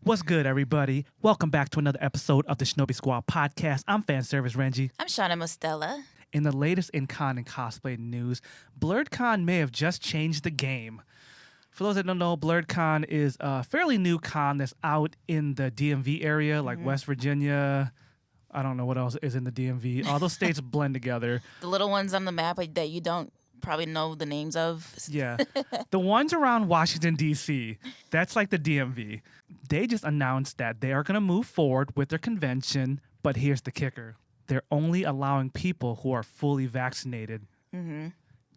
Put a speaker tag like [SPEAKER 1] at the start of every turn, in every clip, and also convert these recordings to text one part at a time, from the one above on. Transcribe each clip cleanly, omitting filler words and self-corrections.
[SPEAKER 1] What's good, everybody? Welcome back to another episode of the Shinobi Squad Podcast. I'm fan service Renji.
[SPEAKER 2] I'm Shana Mostella.
[SPEAKER 1] In the latest in con and cosplay news, BlurredCon may have just changed the game. For those that don't know, BlurredCon is a fairly new con that's out in the DMV area, like West Virginia. I don't know what else is in the DMV. All those states blend together.
[SPEAKER 2] The little ones on the map that you don't probably know the names of.
[SPEAKER 1] Yeah. The ones around Washington, D.C., that's like the DMV. They just announced that they are going to move forward with their convention, but here's the kicker. They're only allowing people who are fully vaccinated. Mm-hmm.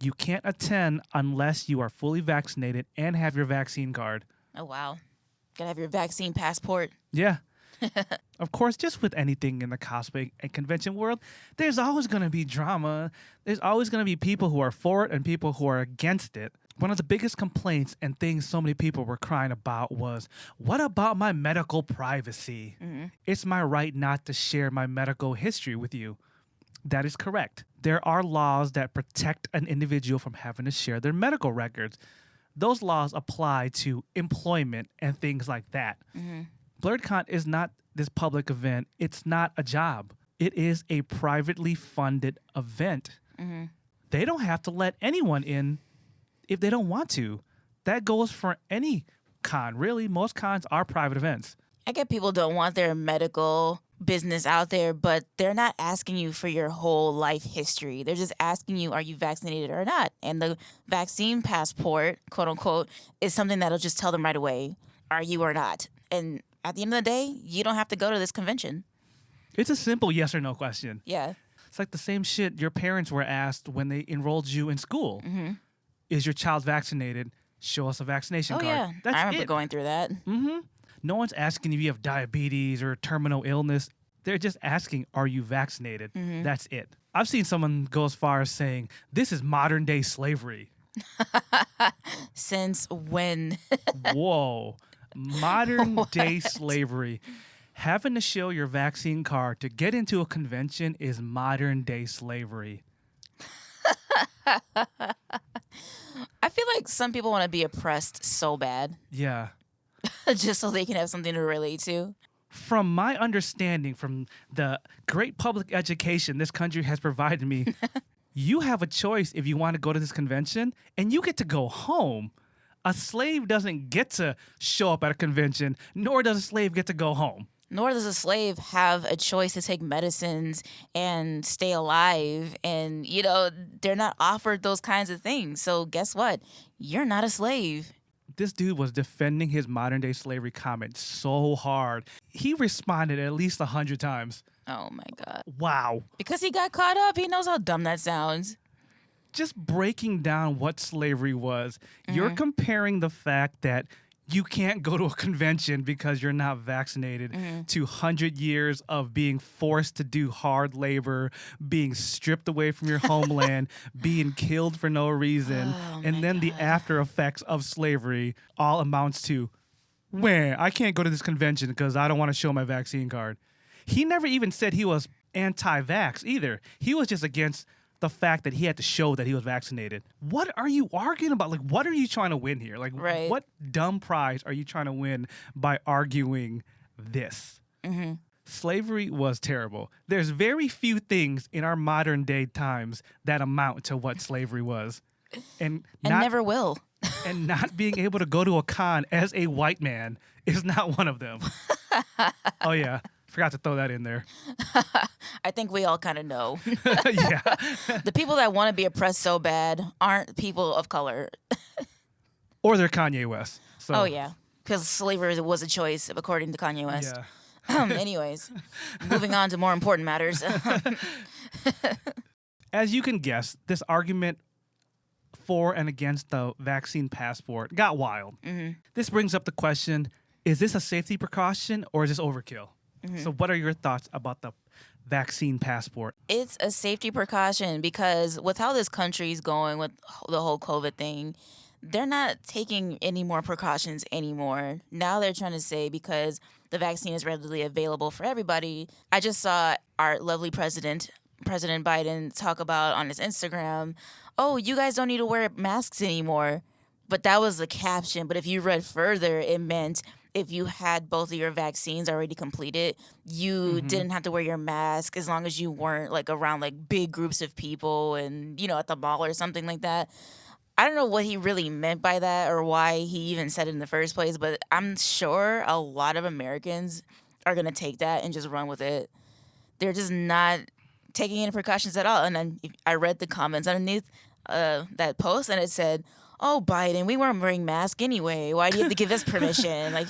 [SPEAKER 1] You can't attend unless you are fully vaccinated and have your vaccine card.
[SPEAKER 2] Oh, wow. Gotta have your vaccine passport.
[SPEAKER 1] Yeah. Of course, just with anything in the cosplay and convention world, there's always going to be drama. There's always going to be people who are for it and people who are against it. One of the biggest complaints and things so many people were crying about was, what about my medical privacy? Mm-hmm. It's my right not to share my medical history with you. That is correct. There are laws that protect an individual from having to share their medical records. Those laws apply to employment and things like that. Mm-hmm. BlurredCon is not this public event. It's not a job. It is a privately funded event. Mm-hmm. They don't have to let anyone in if they don't want to. That goes for any con, really. Most cons are private events.
[SPEAKER 2] I get people don't want their medical business out there, but they're not asking you for your whole life history. They're just asking you, are you vaccinated or not? And the vaccine passport, quote unquote, is something that'll just tell them right away, are you or not? And at the end of the day, you don't have to go to this convention.
[SPEAKER 1] It's a simple yes or no question.
[SPEAKER 2] Yeah.
[SPEAKER 1] It's like the same shit your parents were asked when they enrolled you in school. Mm-hmm. Is your child vaccinated? Show us a vaccination card.
[SPEAKER 2] Yeah.
[SPEAKER 1] That's
[SPEAKER 2] I remember
[SPEAKER 1] it.
[SPEAKER 2] Going through that.
[SPEAKER 1] Mm-hmm. No one's asking if you have diabetes or terminal illness. They're just asking, are you vaccinated? Mm-hmm. That's it. I've seen someone go as far as saying, this is modern day slavery.
[SPEAKER 2] Since when?
[SPEAKER 1] Whoa. Modern day slavery. Having to show your vaccine card to get into a convention is modern day slavery.
[SPEAKER 2] I feel like some people want to be oppressed so bad.
[SPEAKER 1] Yeah.
[SPEAKER 2] Just so they can have something to relate to.
[SPEAKER 1] From my understanding, from the great public education this country has provided me, you have a choice if you want to go to this convention, and you get to go home. A slave doesn't get to show up at a convention, nor does a slave get to go home.
[SPEAKER 2] Nor does a slave have a choice to take medicines and stay alive. And, they're not offered those kinds of things. So guess what? You're not a slave.
[SPEAKER 1] This dude was defending his modern day slavery comment so hard. He responded at least 100 times.
[SPEAKER 2] Oh, my God.
[SPEAKER 1] Wow.
[SPEAKER 2] Because he got caught up. He knows how dumb that sounds.
[SPEAKER 1] Just breaking down what slavery was, you're comparing the fact that you can't go to a convention because you're not vaccinated to 100 years of being forced to do hard labor, being stripped away from your homeland, being killed for no reason, and then the after effects of slavery all amounts to, I can't go to this convention because I don't want to show my vaccine card. He never even said he was anti-vax either. He was just against the fact that he had to show that he was vaccinated. What are you arguing about? Like, what are you trying to win here? Like, What dumb prize are you trying to win by arguing this? Mm-hmm. Slavery was terrible. There's very few things in our modern day times that amount to what slavery was. And
[SPEAKER 2] never will.
[SPEAKER 1] And not being able to go to a con as a white man is not one of them. Oh, yeah. Forgot to throw that in there.
[SPEAKER 2] I think we all kind of know.
[SPEAKER 1] Yeah.
[SPEAKER 2] The people that want to be oppressed so bad aren't people of color.
[SPEAKER 1] Or they're Kanye West. So.
[SPEAKER 2] Oh, yeah. Because slavery was a choice, according to Kanye West.
[SPEAKER 1] Yeah.
[SPEAKER 2] Anyways, moving on to more important matters.
[SPEAKER 1] As you can guess, this argument for and against the vaccine passport got wild. Mm-hmm. This brings up the question, is this a safety precaution or is this overkill? Mm-hmm. So what are your thoughts about the vaccine passport?
[SPEAKER 2] It's a safety precaution because with how this country is going with the whole COVID thing, they're not taking any more precautions anymore. Now they're trying to say because the vaccine is readily available for everybody. I just saw our lovely President Biden talk about on his Instagram, oh, you guys don't need to wear masks anymore. But that was the caption. But if you read further, it meant if you had both of your vaccines already completed, you didn't have to wear your mask as long as you weren't like around like big groups of people and, you know, at the mall or something like that. I don't know what he really meant by that or why he even said it in the first place, but I'm sure a lot of Americans are going to take that and just run with it. They're just not taking any precautions at all. And then I read the comments underneath that post, and it said, "Oh, Biden, we weren't wearing masks anyway. Why do you have to give us permission?" Like,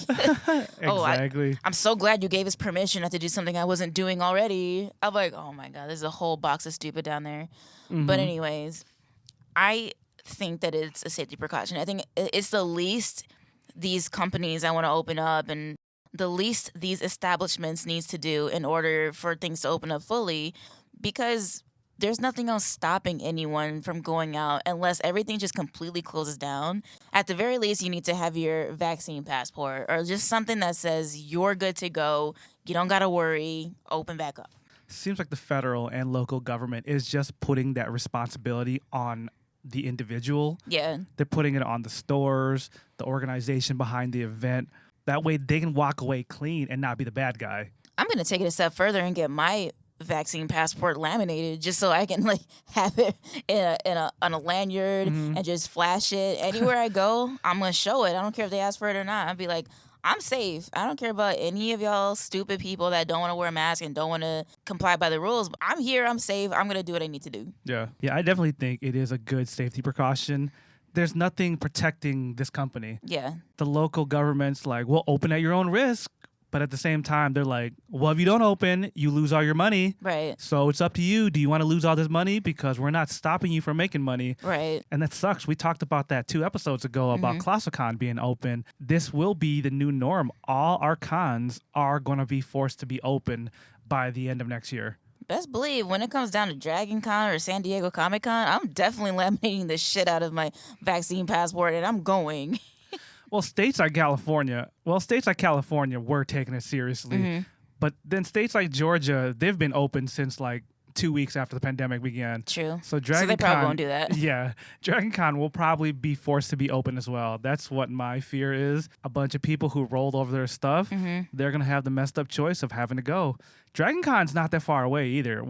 [SPEAKER 1] Exactly.
[SPEAKER 2] I'm so glad you gave us permission not to do something I wasn't doing already. I'm like, oh my God, there's a whole box of stupid down there. But anyways, I think that it's a safety precaution. I think it's the least these companies I want to open up and the least these establishments needs to do in order for things to open up fully, because there's nothing else stopping anyone from going out unless everything just completely closes down. At the very least, you need to have your vaccine passport or just something that says you're good to go. You don't got to worry. Open back up.
[SPEAKER 1] Seems like the federal and local government is just putting that responsibility on the individual.
[SPEAKER 2] Yeah.
[SPEAKER 1] They're putting it on the stores, the organization behind the event. That way they can walk away clean and not be the bad guy.
[SPEAKER 2] I'm going to take it a step further and get my vaccine passport laminated just so I can like have it on a lanyard and just flash it anywhere I go. I'm going to show it. I don't care if they ask for it or not. I'll be like, I'm safe. I don't care about any of y'all stupid people that don't want to wear a mask and don't want to comply by the rules. I'm here. I'm safe. I'm going to do what I need to do.
[SPEAKER 1] Yeah. Yeah, I definitely think it is a good safety precaution. There's nothing protecting this company.
[SPEAKER 2] Yeah.
[SPEAKER 1] The local government's like, well, open at your own risk. But at the same time, they're like, well, if you don't open, you lose all your money.
[SPEAKER 2] Right.
[SPEAKER 1] So it's up to you. Do you want to lose all this money? Because we're not stopping you from making money.
[SPEAKER 2] Right.
[SPEAKER 1] And that sucks. We talked about that 2 episodes ago about ClassiCon being open. This will be the new norm. All our cons are going to be forced to be open by the end of next year.
[SPEAKER 2] Best believe when it comes down to Dragon Con or San Diego Comic Con, I'm definitely laminating the shit out of my vaccine passport and I'm going.
[SPEAKER 1] Well, states like California were taking it seriously. But then states like Georgia, they've been open since like 2 weeks after the pandemic began.
[SPEAKER 2] True.
[SPEAKER 1] So
[SPEAKER 2] they probably won't do that.
[SPEAKER 1] Yeah. Dragon Con will probably be forced to be open as well. That's what my fear is. A bunch of people who rolled over their stuff, they're going to have the messed up choice of having to go. Dragon Con's not that far away either.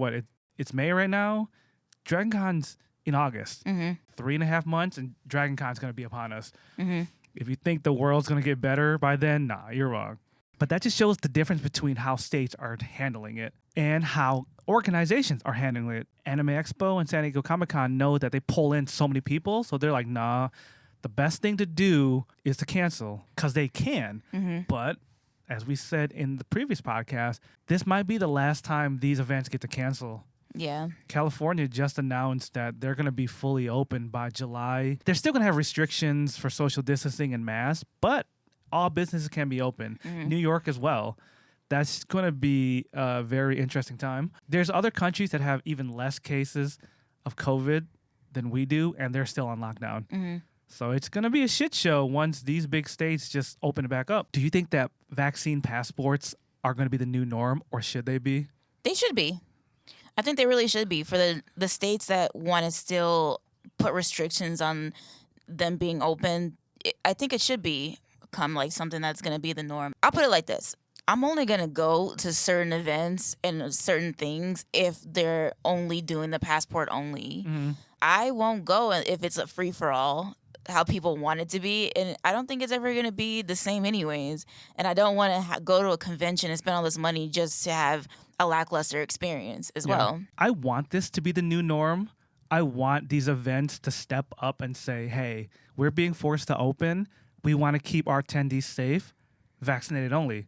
[SPEAKER 1] It's May right now? Dragon Con's in August. 3.5 months and Dragon Con's going to be upon us. If you think the world's going to get better by then, nah, you're wrong. But that just shows the difference between how states are handling it and how organizations are handling it. Anime Expo and San Diego Comic-Con know that they pull in so many people, so they're like, nah, the best thing to do is to cancel because they can. But as we said in the previous podcast, this might be the last time these events get to cancel.
[SPEAKER 2] Yeah.
[SPEAKER 1] California just announced that they're going to be fully open by July. They're still going to have restrictions for social distancing and masks, but all businesses can be open. New York as well. That's going to be a very interesting time. There's other countries that have even less cases of COVID than we do, and they're still on lockdown. So it's going to be a shit show once these big states just open it back up. Do you think that vaccine passports are going to be the new norm, or should they be?
[SPEAKER 2] They should be. I think they really should be for the states that want to still put restrictions on them being open. I think it should become like something that's going to be the norm. I'll put it like this. I'm only going to go to certain events and certain things if they're only doing the passport only. I won't go if it's a free-for-all, how people want it to be. And I don't think it's ever going to be the same anyways. And I don't want to go to a convention and spend all this money just to have a lackluster experience as well.
[SPEAKER 1] I want this to be the new norm. I want these events to step up and say, hey, we're being forced to open. We want to keep our attendees safe, vaccinated only.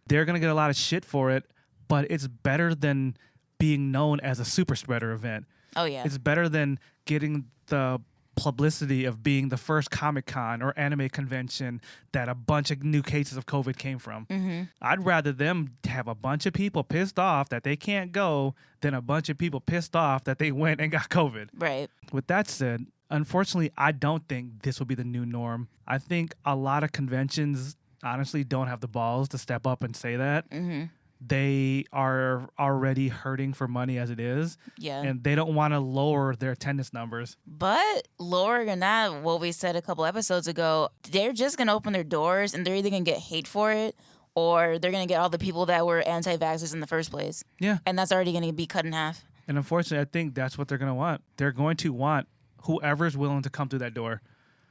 [SPEAKER 1] They're going to get a lot of shit for it, but it's better than being known as a super spreader event.
[SPEAKER 2] Oh, yeah.
[SPEAKER 1] It's better than getting the publicity of being the first Comic-Con or anime convention that a bunch of new cases of COVID came from. I'd rather them have a bunch of people pissed off that they can't go than a bunch of people pissed off that they went and got COVID.
[SPEAKER 2] Right.
[SPEAKER 1] With that said, unfortunately, I don't think this will be the new norm. I think a lot of conventions honestly don't have the balls to step up and say that. they are already hurting for money as it is.
[SPEAKER 2] Yeah.
[SPEAKER 1] And they don't want to lower their attendance numbers.
[SPEAKER 2] But lower than that, what we said a couple episodes ago, they're just going to open their doors and they're either going to get hate for it or they're going to get all the people that were anti-vaxxers in the first place.
[SPEAKER 1] Yeah.
[SPEAKER 2] And that's already going to be cut in half.
[SPEAKER 1] And unfortunately, I think that's what they're going to want. They're going to want whoever's willing to come through that door.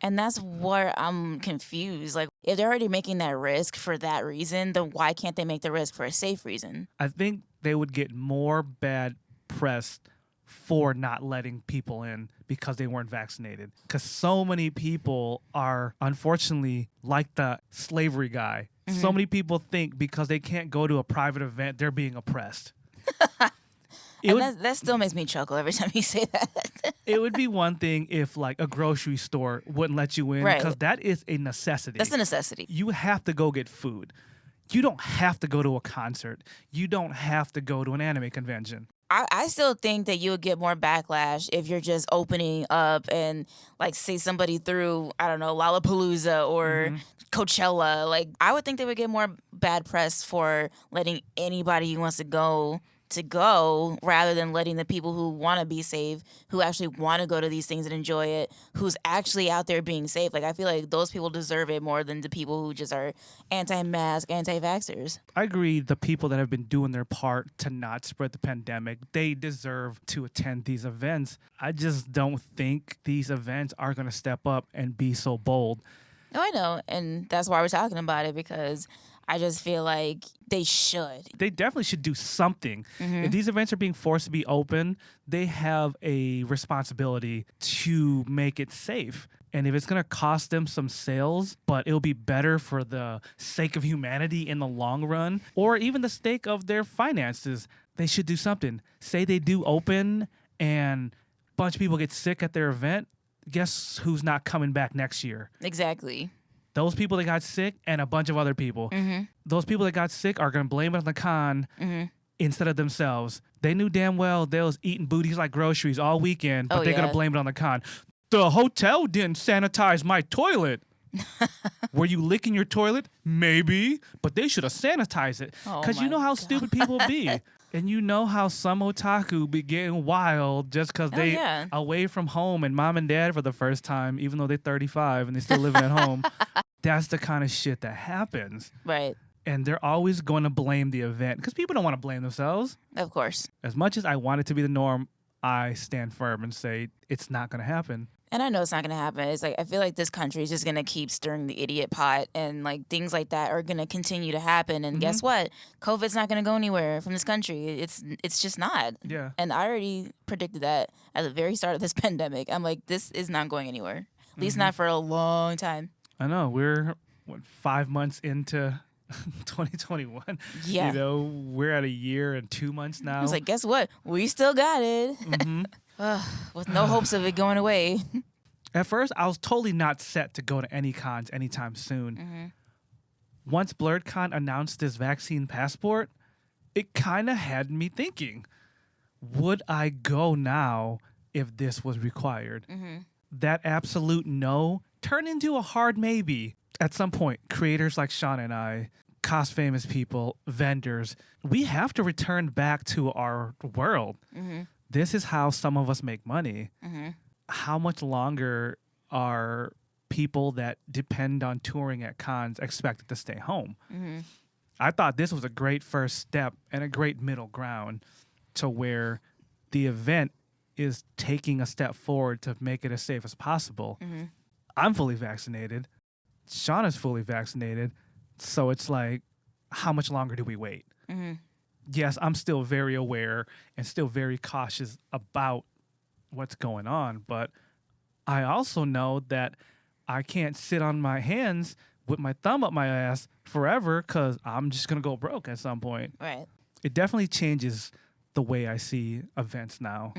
[SPEAKER 2] And that's where I'm confused. Like, if they're already making that risk for that reason, then why can't they make the risk for a safe reason?
[SPEAKER 1] I think they would get more bad press for not letting people in because they weren't vaccinated. Because so many people are, unfortunately, like the slavery guy. Mm-hmm. So many people think because they can't go to a private event, they're being oppressed.
[SPEAKER 2] That still makes me chuckle every time you say that.
[SPEAKER 1] It would be one thing if, like, a grocery store wouldn't let you in, because that is a necessity.
[SPEAKER 2] That's a necessity.
[SPEAKER 1] You have to go get food. You don't have to go to a concert. You don't have to go to an anime convention.
[SPEAKER 2] I still think that you would get more backlash if you're just opening up and, like, say somebody through, I don't know, Lollapalooza or Coachella. Like, I would think they would get more bad press for letting anybody who wants to go rather than letting the people who want to be safe, who actually want to go to these things and enjoy it, who's actually out there being safe. Like, I feel like those people deserve it more than the people who just are anti-mask, anti-vaxxers.
[SPEAKER 1] I agree. The people that have been doing their part to not spread the pandemic, they deserve to attend these events. I just don't think these events are going to step up and be so bold.
[SPEAKER 2] No, I know. And that's why we're talking about it, because I just feel like they should.
[SPEAKER 1] They definitely should do something. Mm-hmm. If these events are being forced to be open, they have a responsibility to make it safe. And if it's going to cost them some sales, but it'll be better for the sake of humanity in the long run, or even the sake of their finances, they should do something. Say they do open and a bunch of people get sick at their event. Guess who's not coming back next year?
[SPEAKER 2] Exactly.
[SPEAKER 1] Those people that got sick and a bunch of other people. Mm-hmm. Those people that got sick are going to blame it on the con instead of themselves. They knew damn well they was eating booties like groceries all weekend, but they're going to blame it on the con. The hotel didn't sanitize my toilet. Were you licking your toilet? Maybe, but they should have sanitized it. Because you know how stupid people be. And you know how some otaku be getting wild just because they away from home and mom and dad for the first time, even though they're 35 and they're still living at home. That's the kind of shit that happens.
[SPEAKER 2] Right.
[SPEAKER 1] And they're always going to blame the event because people don't want to blame themselves.
[SPEAKER 2] Of course.
[SPEAKER 1] As much as I want it to be the norm, I stand firm and say it's not going to happen.
[SPEAKER 2] And I know it's not going to happen. It's like, I feel like this country is just going to keep stirring the idiot pot, and like things like that are going to continue to happen. And guess what? COVID's not going to go anywhere from this country. It's just not.
[SPEAKER 1] Yeah.
[SPEAKER 2] And I already predicted that at the very start of this pandemic. I'm like, this is not going anywhere. At least not for a long time.
[SPEAKER 1] I know. We're 5 months into 2021.
[SPEAKER 2] Yeah.
[SPEAKER 1] You know, we're at a year and 2 months now.
[SPEAKER 2] I was like, guess what? We still got it. With no hopes of it going away.
[SPEAKER 1] At first, I was totally not set to go to any cons anytime soon. Once BlurredCon announced this vaccine passport, it kind of had me thinking, would I go now if this was required? That absolute no turned into a hard maybe. At some point, creators like Shana and I, cost famous people, vendors, we have to return back to our world. This is how some of us make money. How much longer are people that depend on touring at cons expected to stay home? I thought this was a great first step and a great middle ground to where the event is taking a step forward to make it as safe as possible. I'm fully vaccinated. Shauna's fully vaccinated. So it's like, how much longer do we wait? Yes, I'm still very aware and still very cautious about what's going on, but I also know that I can't sit on my hands with my thumb up my ass forever because I'm just going to go broke at some point.
[SPEAKER 2] Right.
[SPEAKER 1] It definitely changes the way I see events now.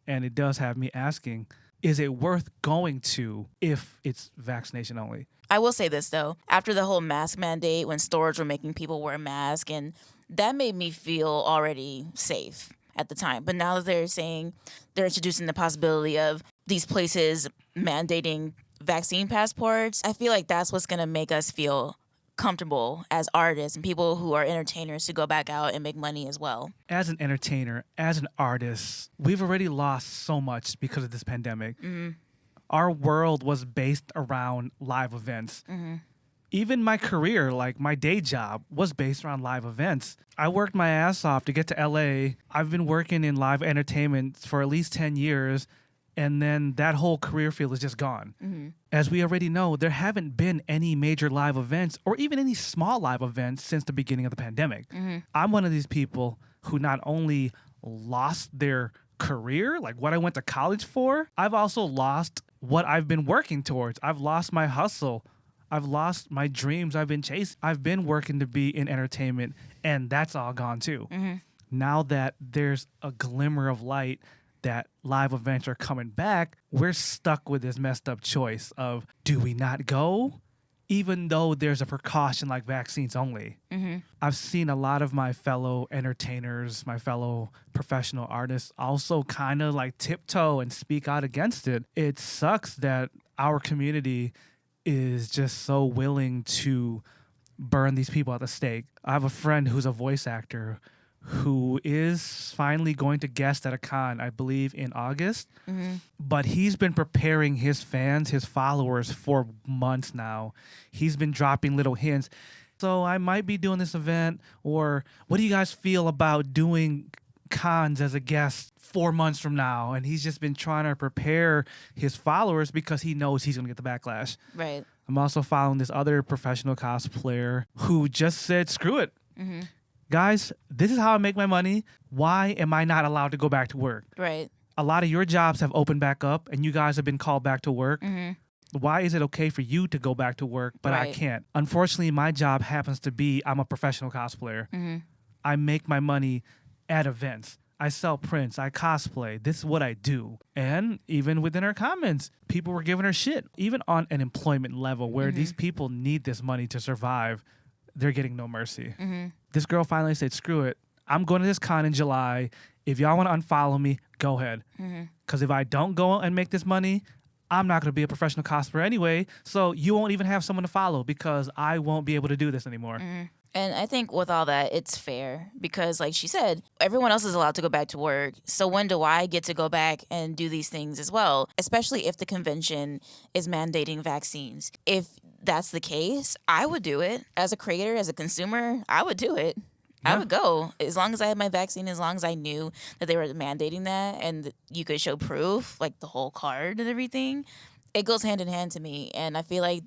[SPEAKER 1] And it does have me asking, is it worth going to if it's vaccination only?
[SPEAKER 2] I will say this, though. After the whole mask mandate, when stores were making people wear masks, and that made me feel already safe at the time. But now that they're saying they're introducing the possibility of these places mandating vaccine passports, I feel like that's what's going to make us feel comfortable as artists and people who are entertainers to go back out and make money as well.
[SPEAKER 1] As an entertainer, as an artist, we've already lost so much because of this pandemic. Our world was based around live events. Even my career, like my day job, was based around live events. I worked my ass off to get to LA. I've been working in live entertainment for at least 10 years. And then that whole career field is just gone. As we already know, there haven't been any major live events or even any small live events since the beginning of the pandemic. I'm one of these people who not only lost their career, like what I went to college for, I've also lost what I've been working towards. I've lost my hustle. I've lost my dreams I've been chasing. I've been working to be in entertainment, and that's all gone too. Now that there's a glimmer of light that live events are coming back, we're stuck with this messed up choice of, do we not go? Even though there's a precaution like vaccines only. I've seen a lot of my fellow entertainers, my fellow professional artists also kind of like tiptoe and speak out against it. It sucks that our community is just so willing to burn these people at the stake. I have a friend who's a voice actor who is finally going to guest at a con, I believe, in August. But he's been preparing his fans, his followers, for months now. He's been dropping little hints. So I might be doing this event, or what do you guys feel about doing cons as a guest 4 months from now? And he's just been trying to prepare his followers because he knows he's going to get the backlash.
[SPEAKER 2] Right.
[SPEAKER 1] I'm also following this other professional cosplayer who just said, screw it. Guys, this is how I make my money. Why am I not allowed to go back to work?
[SPEAKER 2] Right.
[SPEAKER 1] A lot of your jobs have opened back up and you guys have been called back to work. Why is it okay for you to go back to work, but I can't? Unfortunately, my job happens to be, I'm a professional cosplayer. I make my money at events. I sell prints. I cosplay. This is what I do. And even within her comments, people were giving her shit. Even on an employment level where these people need this money to survive, they're getting no mercy. This girl finally said, screw it. I'm going to this con in July. If y'all want to unfollow me, go ahead. Because if I don't go and make this money, I'm not going to be a professional cosplayer anyway. So you won't even have someone to follow because I won't be able to do this anymore.
[SPEAKER 2] And I think with all that, it's fair because, like she said, everyone else is allowed to go back to work. So when do I get to go back and do these things as well? Especially if the convention is mandating vaccines. If that's the case, I would do it. As a creator, as a consumer, I would do it. I would go. As long as I had my vaccine, as long as I knew that they were mandating that and you could show proof, like the whole card and everything, it goes hand in hand to me. And I feel like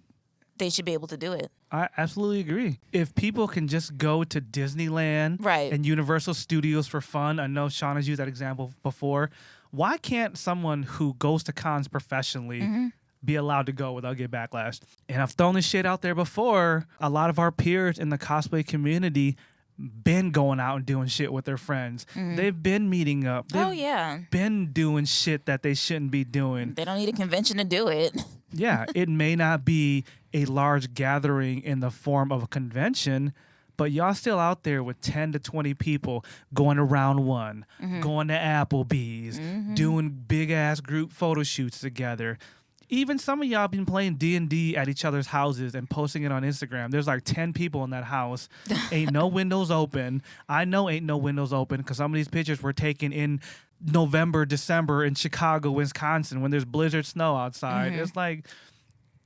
[SPEAKER 2] they should be able to do it.
[SPEAKER 1] I absolutely agree. If people can just go to Disneyland and Universal Studios for fun, I know Shana's used that example before, why can't someone who goes to cons professionally be allowed to go without getting backlash? And I've thrown this shit out there before. A lot of our peers in the cosplay community been going out and doing shit with their friends. They've been meeting up. They've been doing shit that they shouldn't be doing.
[SPEAKER 2] They don't need a convention to do it.
[SPEAKER 1] Yeah, it may not be a large gathering in the form of a convention, but y'all still out there with 10 to 20 people going to round one, going to Applebee's, doing big-ass group photo shoots together. Even some of y'all been playing D&D at each other's houses and posting it on Instagram. There's like 10 people in that house. Ain't no windows open. I know ain't no windows open because some of these pictures were taken in November, December in Chicago, Wisconsin when there's blizzard snow outside. It's like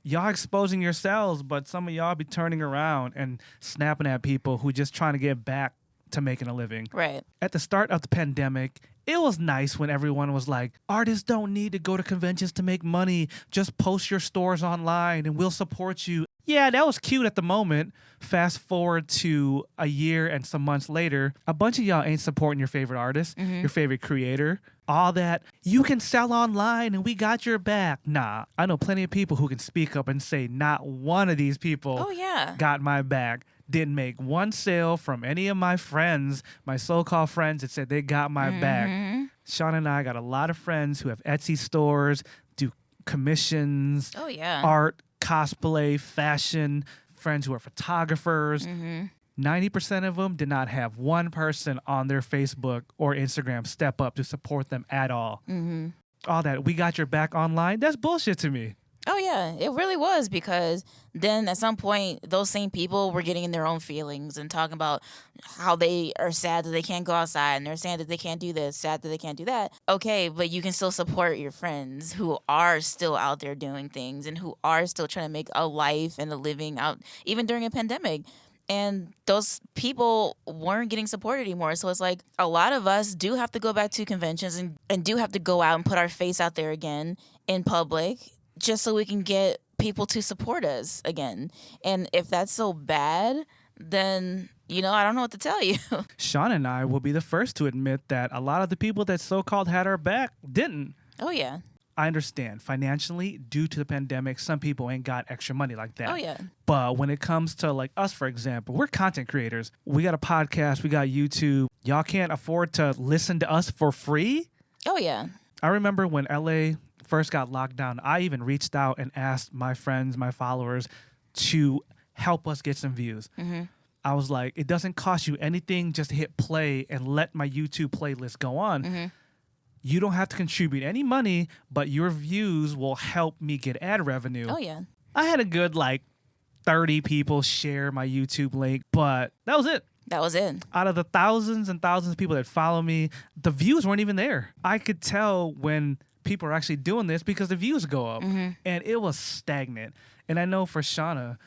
[SPEAKER 1] y'all exposing yourselves, but some of y'all be turning around and snapping at people who just trying to get back to making a living.
[SPEAKER 2] Right.
[SPEAKER 1] At the start of the pandemic, it was nice when everyone was like, artists don't need to go to conventions to make money. Just post your stores online and we'll support you. Yeah, that was cute at the moment. Fast forward to a year and some months later, a bunch of y'all ain't supporting your favorite artist, your favorite creator. All that, you can sell online and we got your back. Nah, I know plenty of people who can speak up and say not one of these people got my back. Didn't make one sale from any of my friends, my so-called friends that said they got my back. Shana and I got a lot of friends who have Etsy stores, do commissions, art, cosplay, fashion, friends who are photographers. 90% of them did not have one person on their Facebook or Instagram step up to support them at all. All that, we got your back online, that's bullshit to me.
[SPEAKER 2] Oh, yeah, it really was, because then at some point, those same people were getting in their own feelings and talking about how they are sad that they can't go outside, and they're sad that they can't do this, sad that they can't do that. Okay, but you can still support your friends who are still out there doing things and who are still trying to make a life and a living out, even during a pandemic. And those people weren't getting support anymore. So it's like a lot of us do have to go back to conventions and do have to go out and put our face out there again in public, just so we can get people to support us again. And if that's so bad, then, I don't know what to tell you.
[SPEAKER 1] Shana and I will be the first to admit that a lot of the people that so-called had our back didn't.
[SPEAKER 2] Oh, yeah.
[SPEAKER 1] I understand financially, due to the pandemic, some people ain't got extra money like that.
[SPEAKER 2] Oh, yeah.
[SPEAKER 1] But when it comes to like us, for example, we're content creators. We got a podcast, we got YouTube. Y'all can't afford to listen to us for free?
[SPEAKER 2] Oh, yeah.
[SPEAKER 1] I remember when LA first got locked down, I even reached out and asked my friends, my followers, to help us get some views.
[SPEAKER 2] Mm-hmm.
[SPEAKER 1] I was like, it doesn't cost you anything just to hit play and let my YouTube playlist go on.
[SPEAKER 2] Mm-hmm.
[SPEAKER 1] You don't have to contribute any money, but your views will help me get ad revenue.
[SPEAKER 2] Oh, yeah.
[SPEAKER 1] I had a good 30 people share my YouTube link, but that was it.
[SPEAKER 2] That was it.
[SPEAKER 1] Out of the thousands and thousands of people that follow me, the views weren't even there. I could tell when people are actually doing this because the views go up,
[SPEAKER 2] Mm-hmm.
[SPEAKER 1] and it was stagnant. And I know for Shana,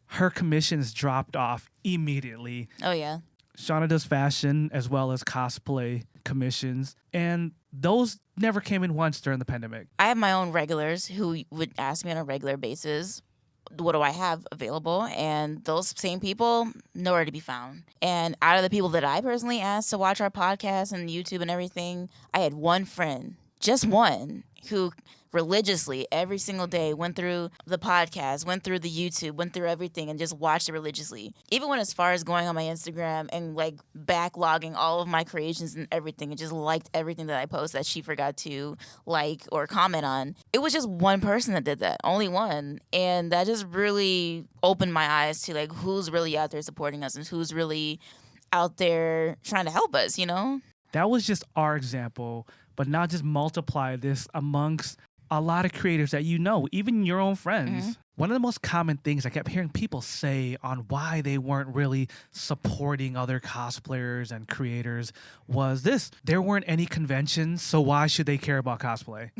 [SPEAKER 1] her commissions dropped off immediately.
[SPEAKER 2] Oh, yeah.
[SPEAKER 1] Shana does fashion as well as cosplay commissions, and those never came in once during the pandemic.
[SPEAKER 2] I have my own regulars who would ask me on a regular basis, what do I have available? And those same people, nowhere to be found. And out of the people that I personally asked to watch our podcast and YouTube and everything, I had one friend, just one, who religiously every single day went through the podcast, went through the YouTube, went through everything and just watched it religiously. Even went as far as going on my Instagram and backlogging all of my creations and everything, and just liked everything that I post that she forgot to like or comment on. It was just one person that did that, only one. And that just really opened my eyes to who's really out there supporting us and who's really out there trying to help us,
[SPEAKER 1] That was just our example, but now just multiply this amongst a lot of creators that even your own friends.
[SPEAKER 2] Mm-hmm.
[SPEAKER 1] One of the most common things I kept hearing people say on why they weren't really supporting other cosplayers and creators was this: there weren't any conventions, so why should they care about cosplay?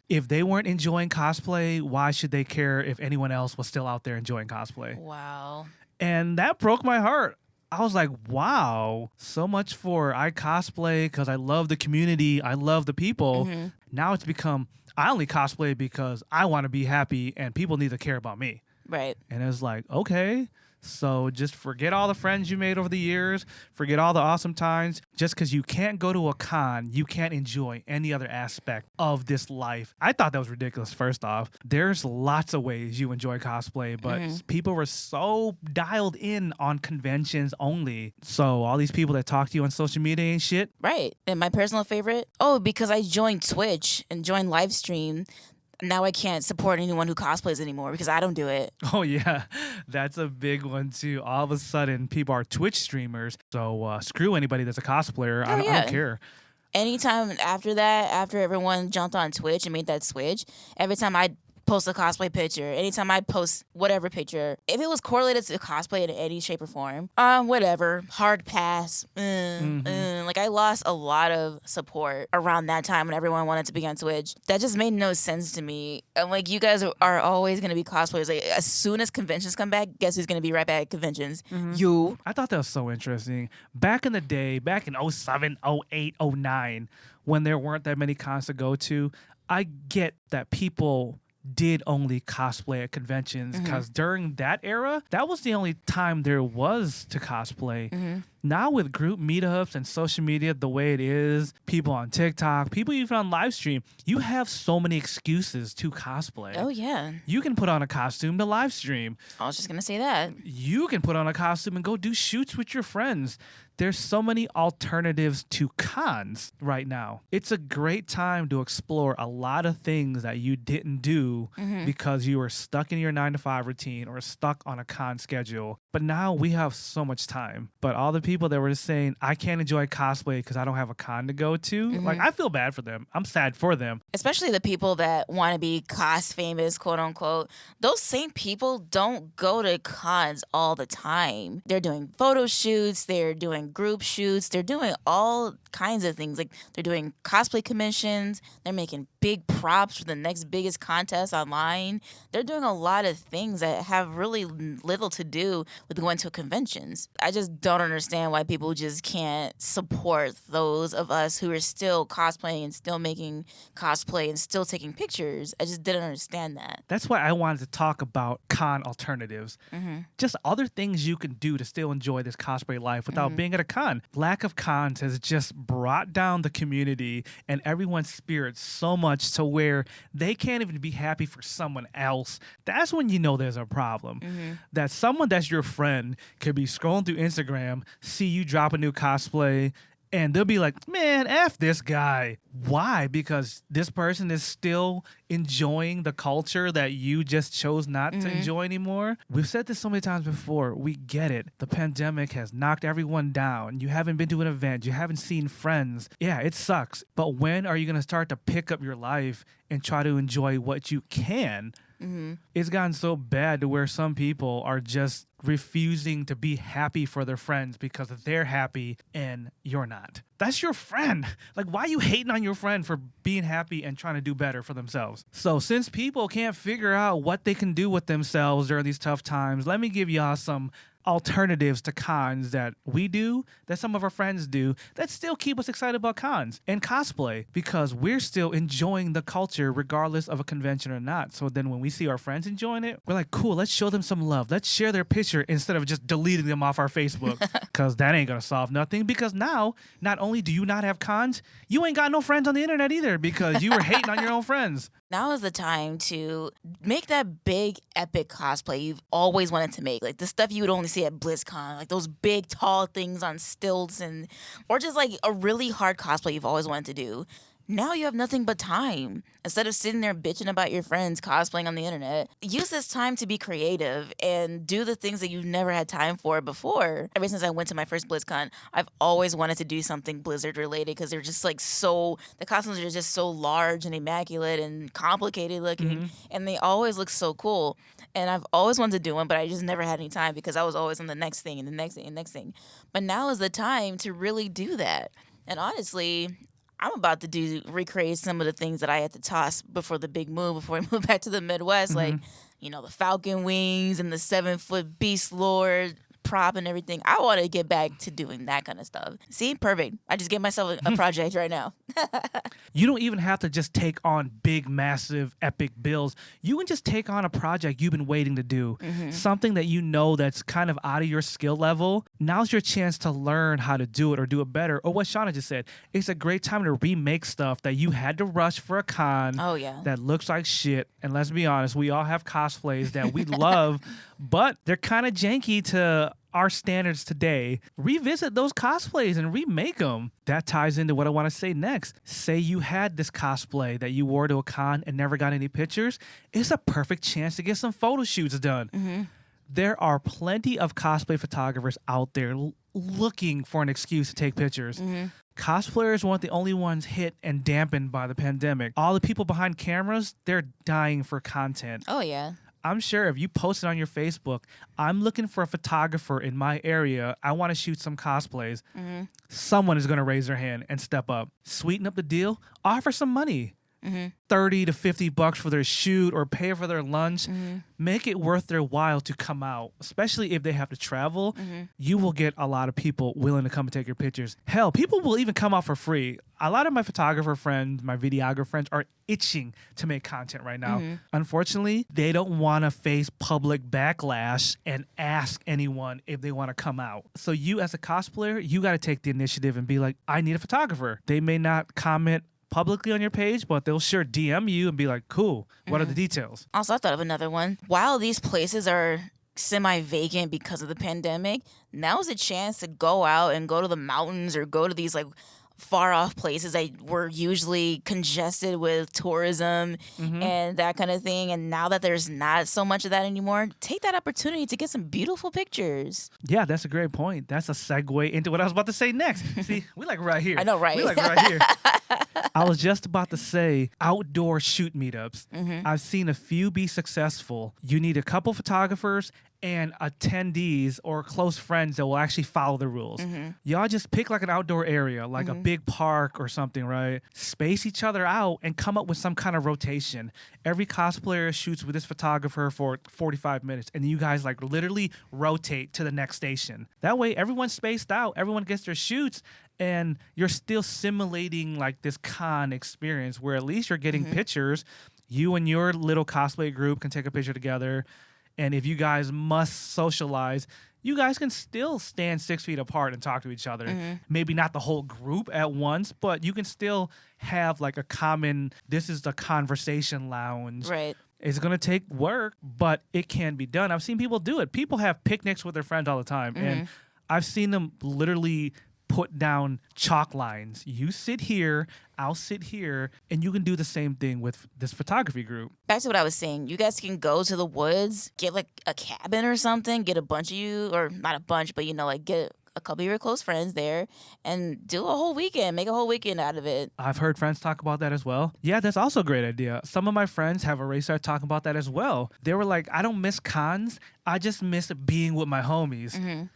[SPEAKER 1] If they weren't enjoying cosplay, why should they care if anyone else was still out there enjoying cosplay?
[SPEAKER 2] Wow.
[SPEAKER 1] And that broke my heart. I was like, wow, so much for I cosplay because I love the community, I love the people.
[SPEAKER 2] Mm-hmm.
[SPEAKER 1] Now it's become, I only cosplay because I want to be happy and people need to care about me.
[SPEAKER 2] Right.
[SPEAKER 1] And it's like, okay, so just forget all the friends you made over the years, forget all the awesome times. Just because you can't go to a con, you can't enjoy any other aspect of this life. I thought that was ridiculous, first off. There's lots of ways you enjoy cosplay, but people were so dialed in on conventions only. So all these people that talk to you on social media ain't shit.
[SPEAKER 2] Right. And my personal favorite, because I joined Twitch and joined live stream, now I can't support anyone who cosplays anymore because I don't do it.
[SPEAKER 1] Oh, yeah. That's a big one, too. All of a sudden, people are Twitch streamers. So screw anybody that's a cosplayer. I don't care.
[SPEAKER 2] Anytime after that, after everyone jumped on Twitch and made that switch, every time I'd post a cosplay picture, anytime I'd post whatever picture, if it was correlated to cosplay in any shape or form, whatever, hard pass. I lost a lot of support around that time when everyone wanted to be on Twitch. That just made no sense to me. And you guys are always going to be cosplayers. As soon as conventions come back, guess who's going to be right back at conventions? You.
[SPEAKER 1] I thought that was so interesting. Back in the day, back in 07, 08, 09, when there weren't that many cons to go to, I get that people did only cosplay at conventions because during that era, that was the only time there was to cosplay. Now with group meetups and social media the way it is, people on TikTok, people even on live stream, you have so many excuses to cosplay.
[SPEAKER 2] Oh, yeah.
[SPEAKER 1] You can put on a costume to live stream.
[SPEAKER 2] I was just going to say that.
[SPEAKER 1] You can put on a costume and go do shoots with your friends. There's so many alternatives to cons right now. It's a great time to explore a lot of things that you didn't do because you were stuck in your 9-to-5 routine or stuck on a con schedule. But now we have so much time. But all the people people that were saying, I can't enjoy cosplay because I don't have a con to go to. Like, I feel bad for them. I'm sad for them.
[SPEAKER 2] Especially the people that want to be cos famous, quote unquote. Those same people don't go to cons all the time. They're doing photo shoots, they're doing group shoots, they're doing all kinds of things. Like, they're doing cosplay commissions, they're making big props for the next biggest contest online. They're doing a lot of things that have really little to do with going to conventions. I just don't understand why people just can't support those of us who are still cosplaying and still making cosplay and still taking pictures. I just didn't understand that.
[SPEAKER 1] That's why I wanted to talk about con alternatives. Just other things you can do to still enjoy this cosplay life without being at a con. Lack of cons has just brought down the community and everyone's spirits so much to where they can't even be happy for someone else. That's when you know there's a problem. That someone that's your friend could be scrolling through Instagram, see you drop a new cosplay, and they'll be like, man, F this guy. Why? Because this person is still enjoying the culture that you just chose not to enjoy anymore. We've said this so many times before. We get it. The pandemic has knocked everyone down. You haven't been to an event. You haven't seen friends. Yeah, it sucks. But when are you going to start to pick up your life and try to enjoy what you can? It's gotten so bad to where some people are just refusing to be happy for their friends because they're happy and you're not. That's your friend. Like, why are you hating on your friend for being happy and trying to do better for themselves? So since people can't figure out what they can do with themselves during these tough times, let me give y'all some alternatives to cons that we do, that some of our friends do, that still keep us excited about cons and cosplay, because we're still enjoying the culture regardless of a convention or not. So then when we see our friends enjoying it, we're like, cool, let's show them some love. Let's share their picture instead of just deleting them off our Facebook, because that ain't gonna solve nothing. Because now, not only do you not have cons, you ain't got no friends on the internet either because you were hating on your own friends.
[SPEAKER 2] Now is the time to make that big, epic cosplay you've always wanted to make. Like the stuff you would only see at BlizzCon, like those big, tall things on stilts, or just like a really hard cosplay you've always wanted to do. Now you have nothing but time. Instead of sitting there bitching about your friends cosplaying on the internet, use this time to be creative and do the things that you've never had time for before. Ever since I went to my first BlizzCon, I've always wanted to do something Blizzard related because they're just like the costumes are just so large and immaculate and complicated looking, and they always look so cool. And I've always wanted to do one, but I just never had any time because I was always on the next thing and the next thing and the next thing. But now is the time to really do that. And honestly, I'm about to recreate some of the things that I had to toss before the big move, before I moved back to the Midwest, like, the falcon wings and the 7-foot beast lord prop and everything. I want to get back to doing that kind of stuff. See, perfect. I just gave myself a project right now.
[SPEAKER 1] You don't even have to just take on big, massive, epic builds. You can just take on a project you've been waiting to do, something that you know that's kind of out of your skill level. Now's your chance to learn how to do it or do it better. Or what Shana just said, it's a great time to remake stuff that you had to rush for a con that looks like shit. And let's be honest, we all have cosplays that we love, but they're kind of janky to our standards today. Revisit those cosplays and remake them. That ties into what I want to say next. Say you had this cosplay that you wore to a con and never got any pictures. It's a perfect chance to get some photo shoots done. There are plenty of cosplay photographers out there looking for an excuse to take pictures. Cosplayers weren't the only ones hit and dampened by the pandemic. All the people behind cameras, they're dying for content.
[SPEAKER 2] Oh, yeah.
[SPEAKER 1] I'm sure if you post it on your Facebook, I'm looking for a photographer in my area, I want to shoot some cosplays, someone is going to raise their hand and step up. Sweeten up the deal, offer some money. $30 to $50 for their shoot or pay for their lunch. Make it worth their while to come out, especially if they have to travel. You will get a lot of people willing to come and take your pictures. Hell, people will even come out for free. A lot of my photographer friends, my videographer friends are itching to make content right now. Unfortunately, they don't want to face public backlash and ask anyone if they want to come out. So you as a cosplayer, you got to take the initiative and be like, I need a photographer. They may not comment publicly on your page, but they'll sure DM you and be like, cool, what are the details?
[SPEAKER 2] Also, I thought of another one. While these places are semi-vacant because of the pandemic, now's a chance to go out and go to the mountains or go to these like far off places that were usually congested with tourism and that kind of thing. And now that there's not so much of that anymore, take that opportunity to get some beautiful pictures.
[SPEAKER 1] Yeah, that's a great point. That's a segue into what I was about to say next. See, we like right here.
[SPEAKER 2] I know, right?
[SPEAKER 1] We like right here. I was just about to say outdoor shoot meetups. I've seen a few be successful. You need a couple photographers and attendees or close friends that will actually follow the rules. Y'all just pick like an outdoor area, like a big park or something, right? Space each other out and come up with some kind of rotation. Every cosplayer shoots with this photographer for 45 minutes, and you guys like literally rotate to the next station. That way, everyone's spaced out, everyone gets their shoots, and you're still simulating like this con experience where at least you're getting pictures. You and your little cosplay group can take a picture together. And if you guys must socialize, you guys can still stand 6 feet apart and talk to each other. Maybe not the whole group at once, but you can still have like a common, this is the conversation lounge.
[SPEAKER 2] Right.
[SPEAKER 1] It's going to take work, but it can be done. I've seen people do it. People have picnics with their friends all the time. And I've seen them literally put down chalk lines. You sit here, I'll sit here, and you can do the same thing with this photography group.
[SPEAKER 2] Back to what I was saying, you guys can go to the woods, get like a cabin or something, get a bunch of you, or not a bunch, but like get a couple of your close friends there and do a whole weekend, make a whole weekend out of it.
[SPEAKER 1] I've heard friends talk about that as well. Yeah, that's also a great idea. Some of my friends have already started talking about that as well. They were like, I don't miss cons, I just miss being with my homies.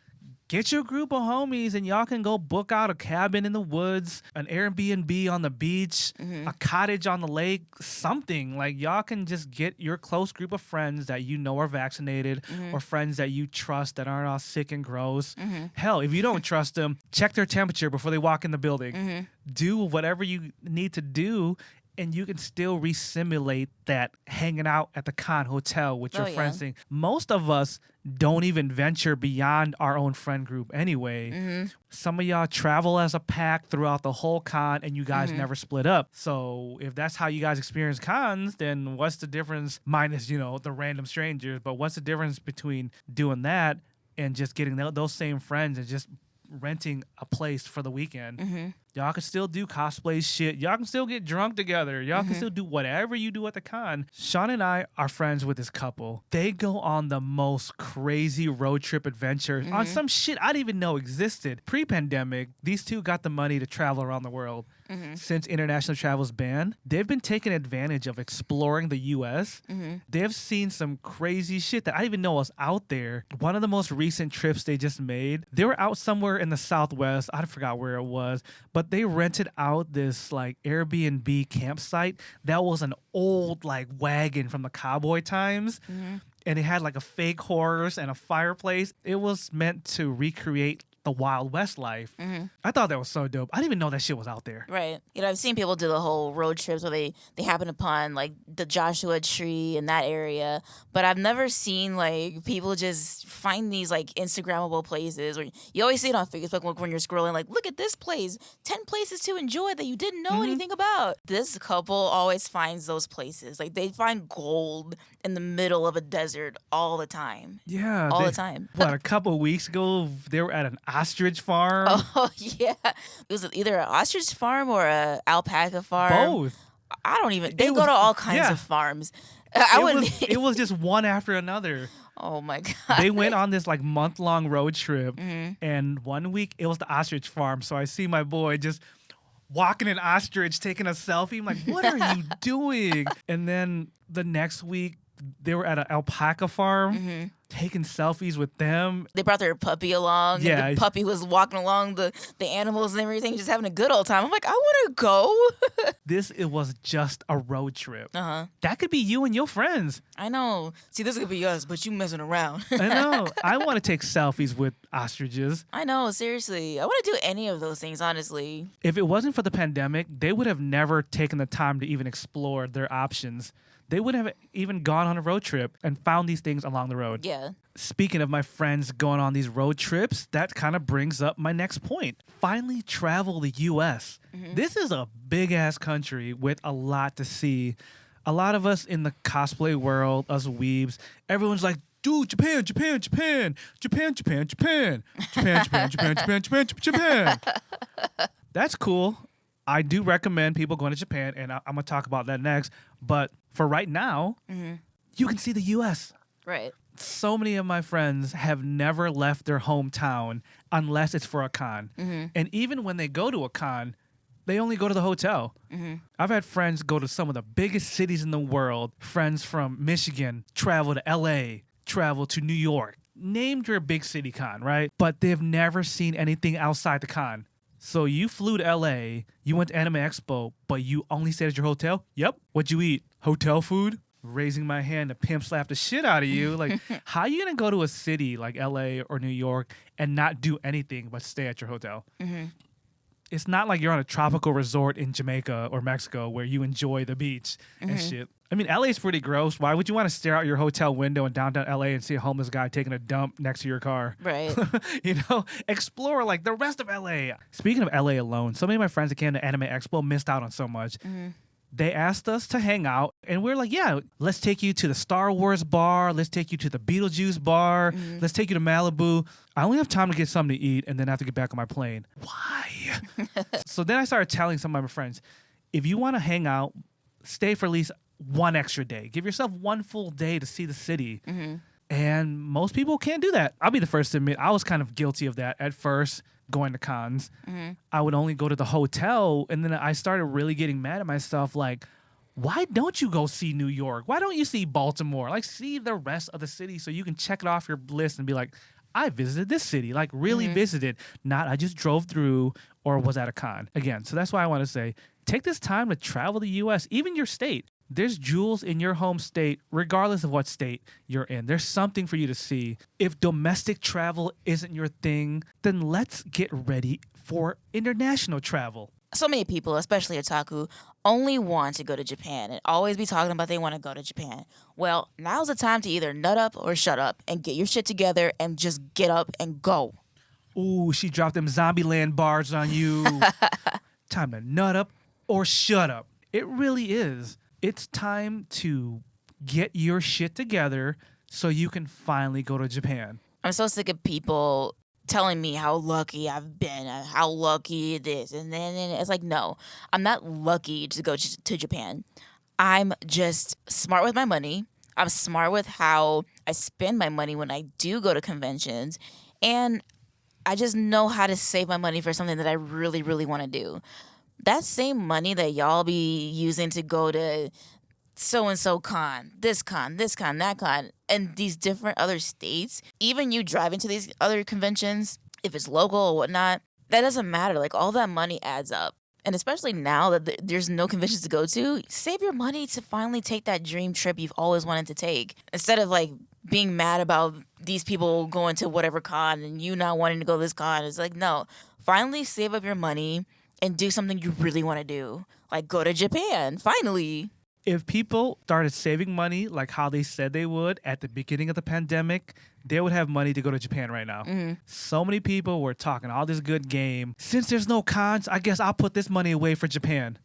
[SPEAKER 1] Get your group of homies and y'all can go book out a cabin in the woods, an Airbnb on the beach, a cottage on the lake, something. Like y'all can just get your close group of friends that you know are vaccinated or friends that you trust that aren't all sick and gross. Hell, if you don't trust them, check their temperature before they walk in the building. Do whatever you need to do, and you can still re-simulate that hanging out at the con hotel with your friends thing. Most of us don't even venture beyond our own friend group anyway. Some of y'all travel as a pack throughout the whole con and you guys never split up. So if that's how you guys experience cons, then what's the difference, minus, the random strangers, but what's the difference between doing that and just getting those same friends and just renting a place for the weekend? Y'all can still do cosplay shit. Y'all can still get drunk together. Y'all can still do whatever you do at the con. Sean and I are friends with this couple. They go on the most crazy road trip adventures on some shit I didn't even know existed. Pre-pandemic, these two got the money to travel around the world. Since international travel is banned, they've been taking advantage of exploring the U.S. They've seen some crazy shit that I didn't even know was out there. One of the most recent trips they just made, they were out somewhere in the Southwest. I forgot where it was, but they rented out this like Airbnb campsite that was an old like wagon from the cowboy times. And it had like a fake horse and a fireplace. It was meant to recreate the Wild West life. I thought that was so dope. I didn't even know that shit was out there.
[SPEAKER 2] Right. I've seen people do the whole road trips where they happen upon like the Joshua Tree in that area, but I've never seen like people just find these like Instagrammable places, or you always see it on Facebook when you're scrolling, like, look at this place, 10 places to enjoy that you didn't know anything about. This couple always finds those places. Like they find gold in the middle of a desert all the time.
[SPEAKER 1] Yeah.
[SPEAKER 2] All the time.
[SPEAKER 1] What, a couple weeks ago, they were at an ostrich farm?
[SPEAKER 2] Oh, yeah. It was either an ostrich farm or an alpaca farm.
[SPEAKER 1] Both.
[SPEAKER 2] I don't even... They go to all kinds of farms. It
[SPEAKER 1] was just one after another.
[SPEAKER 2] Oh, my God.
[SPEAKER 1] They went on this like month-long road trip, and 1 week, it was the ostrich farm. So I see my boy just walking an ostrich, taking a selfie. I'm like, what are you doing? And then the next week, they were at an alpaca farm, taking selfies with them.
[SPEAKER 2] They brought their puppy along.
[SPEAKER 1] Yeah.
[SPEAKER 2] And the puppy was walking along the animals and everything, just having a good old time. I'm like, I want to go.
[SPEAKER 1] It was just a road trip.
[SPEAKER 2] That
[SPEAKER 1] could be you and your friends.
[SPEAKER 2] I know. See, this could be us, but you messing around.
[SPEAKER 1] I know. I want to take selfies with ostriches.
[SPEAKER 2] I know, seriously. I want to do any of those things, honestly.
[SPEAKER 1] If it wasn't for the pandemic, they would have never taken the time to even explore their options. They would have even gone on a road trip and found these things along the road.
[SPEAKER 2] Yeah.
[SPEAKER 1] Speaking of my friends going on these road trips, that kind of brings up my next point. Finally travel the U.S. This is a big-ass country with a lot to see. A lot of us in the cosplay world, us weebs, everyone's like, dude, Japan, Japan, Japan, Japan, Japan, Japan, Japan, Japan, Japan, Japan, Japan, Japan. That's cool. I do recommend people going to Japan, and I'm going to talk about that next. But for right now, you can see the U.S.
[SPEAKER 2] Right.
[SPEAKER 1] So many of my friends have never left their hometown unless it's for a con. And even when they go to a con, they only go to the hotel. I've had friends go to some of the biggest cities in the world. Friends from Michigan travel to L.A., travel to New York. Named your big city con, right? But they've never seen anything outside the con. So you flew to L.A., you went to Anime Expo, but you only stayed at your hotel? Yep. What'd you eat? Hotel food? Raising my hand to pimp slap the shit out of you. Like, how are you going to go to a city like LA or New York and not do anything but stay at your hotel? It's not like you're on a tropical resort in Jamaica or Mexico where you enjoy the beach and shit. I mean, LA is pretty gross. Why would you want to stare out your hotel window in downtown LA and see a homeless guy taking a dump next to your car?
[SPEAKER 2] Right.
[SPEAKER 1] Explore like the rest of LA. Speaking of LA alone, so many of my friends that came to Anime Expo missed out on so much. They asked us to hang out, and we're like, yeah, let's take you to the Star Wars bar. Let's take you to the Beetlejuice bar. Let's take you to Malibu. I only have time to get something to eat, and then I have to get back on my plane. Why? So then I started telling some of my friends, if you want to hang out, stay for at least one extra day. Give yourself one full day to see the city. And most people can't do that. I'll be the first to admit, I was kind of guilty of that at first. Going to cons, I would only go to the hotel, and then I started really getting mad at myself, like, why don't you go see New York? Why don't you see Baltimore? Like, see the rest of the city so you can check it off your list and be like, I visited this city, like really visited, not I just drove through or was at a con. Again, so that's why I want to say, take this time to travel the U.S., even your state. There's jewels in your home state, regardless of what state you're in. There's something for you to see. If domestic travel isn't your thing, then let's get ready for international travel.
[SPEAKER 2] So many people, especially otaku, only want to go to Japan and always be talking about they want to go to Japan. Well, now's the time to either nut up or shut up and get your shit together and just get up and go.
[SPEAKER 1] Ooh, she dropped them Zombieland bars on you. Time to nut up or shut up. It really is. It's time to get your shit together so you can finally go to Japan.
[SPEAKER 2] I'm so sick of people telling me how lucky I've been, how lucky it is. And then it's like, no, I'm not lucky to go to Japan. I'm just smart with my money. I'm smart with how I spend my money when I do go to conventions. And I just know how to save my money for something that I really, really want to do. That same money that y'all be using to go to so-and-so con, that con, and these different other states, even you driving to these other conventions, if it's local or whatnot, that doesn't matter. Like, all that money adds up. And especially now that there's no conventions to go to, save your money to finally take that dream trip you've always wanted to take. Instead of, like, being mad about these people going to whatever con and you not wanting to go to this con. It's like, no, finally save up your money and do something you really want to do. Like, go to Japan, finally.
[SPEAKER 1] If people started saving money like how they said they would at the beginning of the pandemic, they would have money to go to Japan right now. So many people were talking all this good game. Since there's no cons, I guess I'll put this money away for Japan.